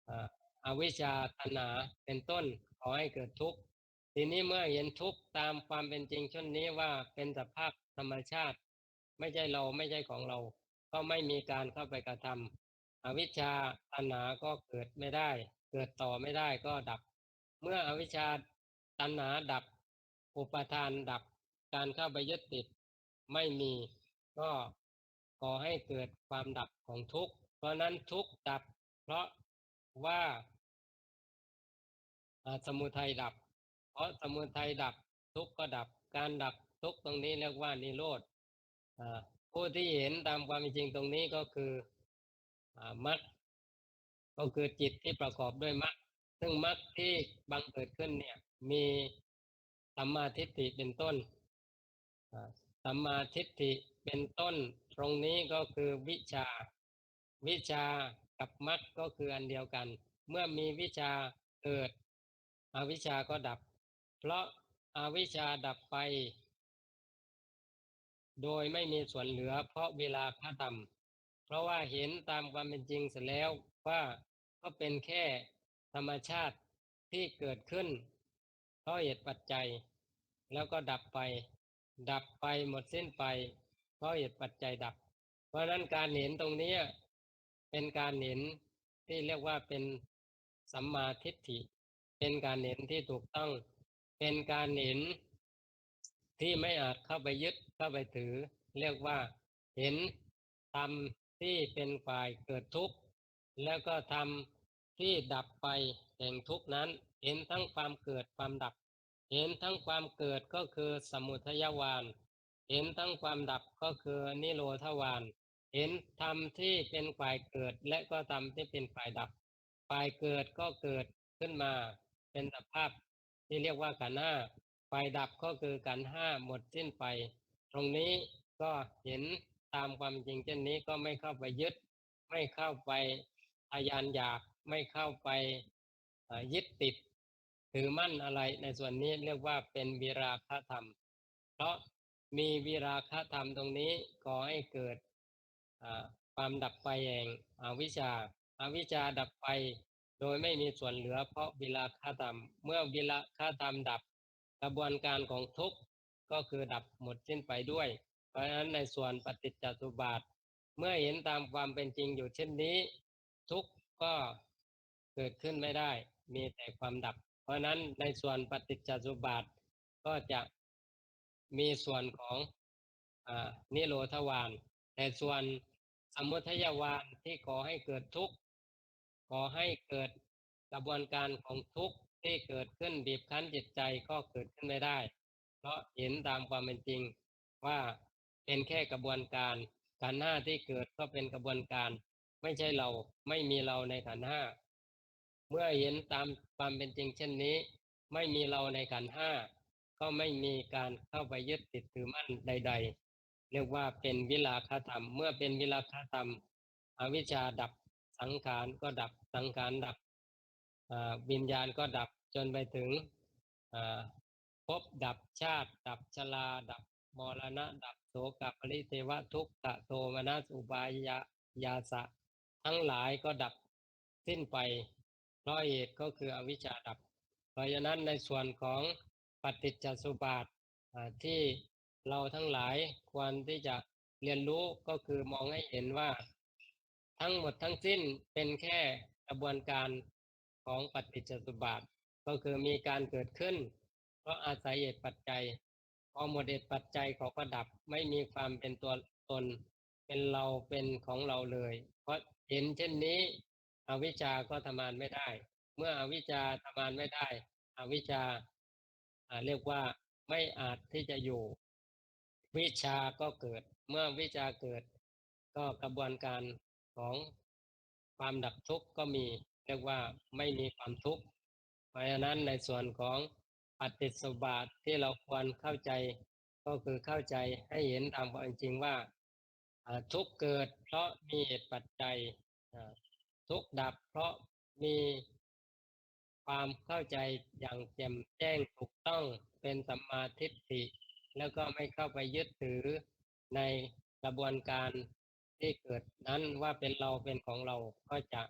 อ่าอวิชชาตัณหาเป็นต้นขอให้เกิดทุกข์ทีนี้เมื่อเห็นทุกข์ตามความเป็นจริงเช่นนี้ว่าเป็นสภาพธรรมชาติไม่ใช่เราไม่ใช่ของเรา ก็ไม่มีการเข้าไปกระทำอวิชชาตัณหาก็เกิดไม่ได้เกิดต่อไม่ได้ก็ดับเมื่ออวิชชาตัณหาดับอุปาทานดับการเข้าไปยึดติดไม่มีก็ก่อให้เกิดความดับของทุกข์เพราะนั้นทุกข์ดับเพราะว่าสมุทัยดับเพราะสมุทัยดับทุกข์ก็ดับการดับทุกข์ตรงนี้เรียกว่านิโรธอ่าผู้ที่เห็นตามความเป็นจริงตรงนี้ก็คือมรรคก็คือจิตที่ประกอบด้วยมรรคซึ่งมรรคที่บังเกิดขึ้นเนี่ยมีสัมมาทิฏฐิเป็นต้นสัมมาทิฏฐิเป็นต้นตรงนี้ก็คือวิชาวิชากับมรรคก็คืออันเดียวกันเมื่อมีวิชาเกิดอวิชชาก็ดับเพราะอาวิชชาดับไปโดยไม่มีส่วนเหลือเพราะเวลาฆธรรมเพราะว่าเห็นตามความเป็นจริงเสร็จแล้วว่าก็เป็นแค่ธรรมชาติที่เกิดขึ้นเพราะเหตุปัจจัยแล้วก็ดับไปดับไปหมดสิ้นไปเพราะเหตุปัจจัยดับเพราะฉะนั้นการเห็นตรงนี้เป็นการเห็นที่เรียกว่าเป็นสัมมาทิฏฐิเป็นการเห็นที่ถูกต้องเป็นการเห็นที่ไม่อาจเข้าไปยึดเข้าไปถือเรียกว่าเห็นธรรมที่เป็นฝ่ายเกิดทุกข์แล้วก็ธรรมที่ดับไปแห่งทุกข์นั้นเห็นทั้งความเกิดความดับเห็นทั้งความเกิดก็คือสมุทัยวาณเห็นทั้งความดับก็คือนิโรธวาณเห็นธรรมที่เป็นฝ่ายเกิดและก็ธรรมที่เป็นฝ่ายดับฝ่ายเกิดก็เกิดขึ้นมาเป็นสภาพที่เรียกว่าขันธ์ห้าฝ่ายดับก็คือขันธ์ห้าหมดสิ้นไปตรงนี้ก็เห็นตามความจริงเช่นนี้ก็ไม่เข้าไปยึดไม่เข้าไปทะยานอยากไม่เข้าไปยึดติดถือมั่นอะไรในส่วนนี้เรียกว่าเป็นวิราคะธรรมเพราะมีวิราคะธรรมตรงนี้ก่อให้เกิดอ่าความดับไปแห่งอวิชชาอาวิชชาดับไปโดยไม่มีส่วนเหลือเพราะวิราคะธรรมเมื่อวิราคะธรรมดับกระบวนการของทุกข์ก็คือดับหมดสิ้นไปด้วยเพราะฉะนั้นในส่วนปฏิจจสมุปบาทเมื่อเห็นตามความเป็นจริงอยู่เช่นนี้ทุกข์ก็เกิดขึ้นไม่ได้มีแต่ความดับเพราะนั้นในส่วนปฏิจจสมุปบาทก็จะมีส่วนของนิโรธวาณแต่ส่วนสมุทัยวาณที่ก่อให้เกิดทุกข์ก่อให้เกิดกระบวนการของทุกข์ที่เกิดขึ้นบีบคั้นจิตใจก็เกิดขึ้นไม่ได้เพราะเห็นตามความเป็นจริงว่าเป็นแค่กระบวนการขันธ์ห้าที่เกิดก็เป็นกระบวนการไม่ใช่เราไม่มีเราในขันธ์ห้าเมื่อเห็นตามความเป็นจริงเช่นนี้ไม่มีเราในขันธ์ห้าก็ไม่มีการเข้าไปยึดติดถือมั่นใดๆเรียกว่าเป็นวิราคะธรรมเมื่อเป็นวิราคะธรรมอวิชชาดับสังขารก็ดับสังขารดับวิญญาณก็ดับจนไปถึงอ่าภพดับชาติดับชราดับมรณะดับโสกปริเทวทุกขโทมนัสอุปายาสะทั้งหลายก็ดับสิ้นไปเพราะเหตุก็คืออวิชชาดับเพราะฉะนั้นในส่วนของปฏิจจสมุปบาทที่เราทั้งหลายควรที่จะเรียนรู้ก็คือมองให้เห็นว่าทั้งหมดทั้งสิ้นเป็นแค่กระบวนการของปฏิจจสมุปบาทก็คือมีการเกิดขึ้นเพราะอาศัยเหตุปัจจัยพอหมดเหตุปัจจัยเขาก็ดับไม่มีความเป็นตัวตนเป็นเราเป็นของเราเลยเพราะเห็นเช่นนี้อวิชชาก็ทำงานไม่ได้เมื่ออวิชชาทำงานไม่ได้อวิชชาเรียกว่าไม่อาจที่จะอยู่วิชาก็เกิดเมื่อวิชาเกิดก็กระบวนการของความดับทุกข์ก็มีเรียกว่าไม่มีความทุกข์เพราะฉะนั้นในส่วนของปฏิจจสมุปบาทที่เราควรเข้าใจก็คือเข้าใจให้เห็นตามความเป็นจริงว่าทุกข์เกิดเพราะมีเหตุปัจจัยอ่าทุกข์ดับเพราะมีความเข้าใจอย่างแจ่มแจ้งถูกต้องเป็นสัมมาทิฏฐิแล้วก็ไม่เข้าไปยึดถือในกระบวนการที่เกิดนั้นว่าเป็นเราเป็นของเราก็จะ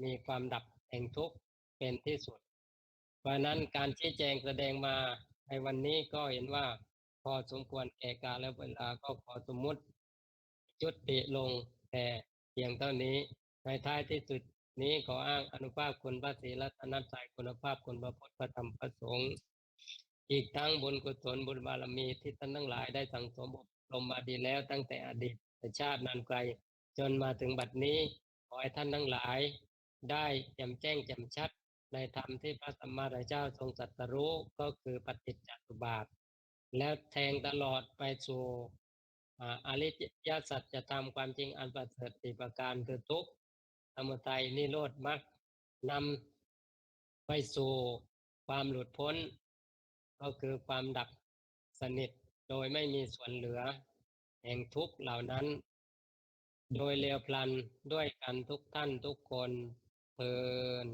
มีความดับแห่งทุกข์เป็นที่สุดเพราะนั้นการชี้แจงแสดงมาในวันนี้ก็เห็นว่าพอสมควรแก่กาลและเวลาก็ขอสมมุติ จุติลงแต่เพียงเท่านี้ในท้ายที่สุดนี้ขออ้างอนุภาพคุณพระศรีรัตนตรัยคุณภาพคุณพระพุทธพระธรรมพระสงฆ์อีกทั้งบุญกุศลบุญบารมีที่ท่านทั้งหลายได้สั่งสมอบรมมาดีแล้วตั้งแต่อดีตชาตินานไกลจนมาถึงบัดนี้ขอให้ท่านทั้งหลายได้แจ่มแจ้งแจ่มชัดในธรรมที่พระสัมมาสัมพุทธเจ้าทรงตรัสรู้ก็คือปฏิจจสมุปบาทแล้วแทงตลอดไปสู่อริยสัจจะทำความจริงอันประเสริฐสี่ประการคือทุกข์สมุทัยนิโรธมรรคนำไปสู่ความหลุดพ้นก็คือความดับสนิทโดยไม่มีส่วนเหลือแห่งทุกข์เหล่านั้นโดยเร็วพลันด้วยกันทุกท่านทุกคนเทิน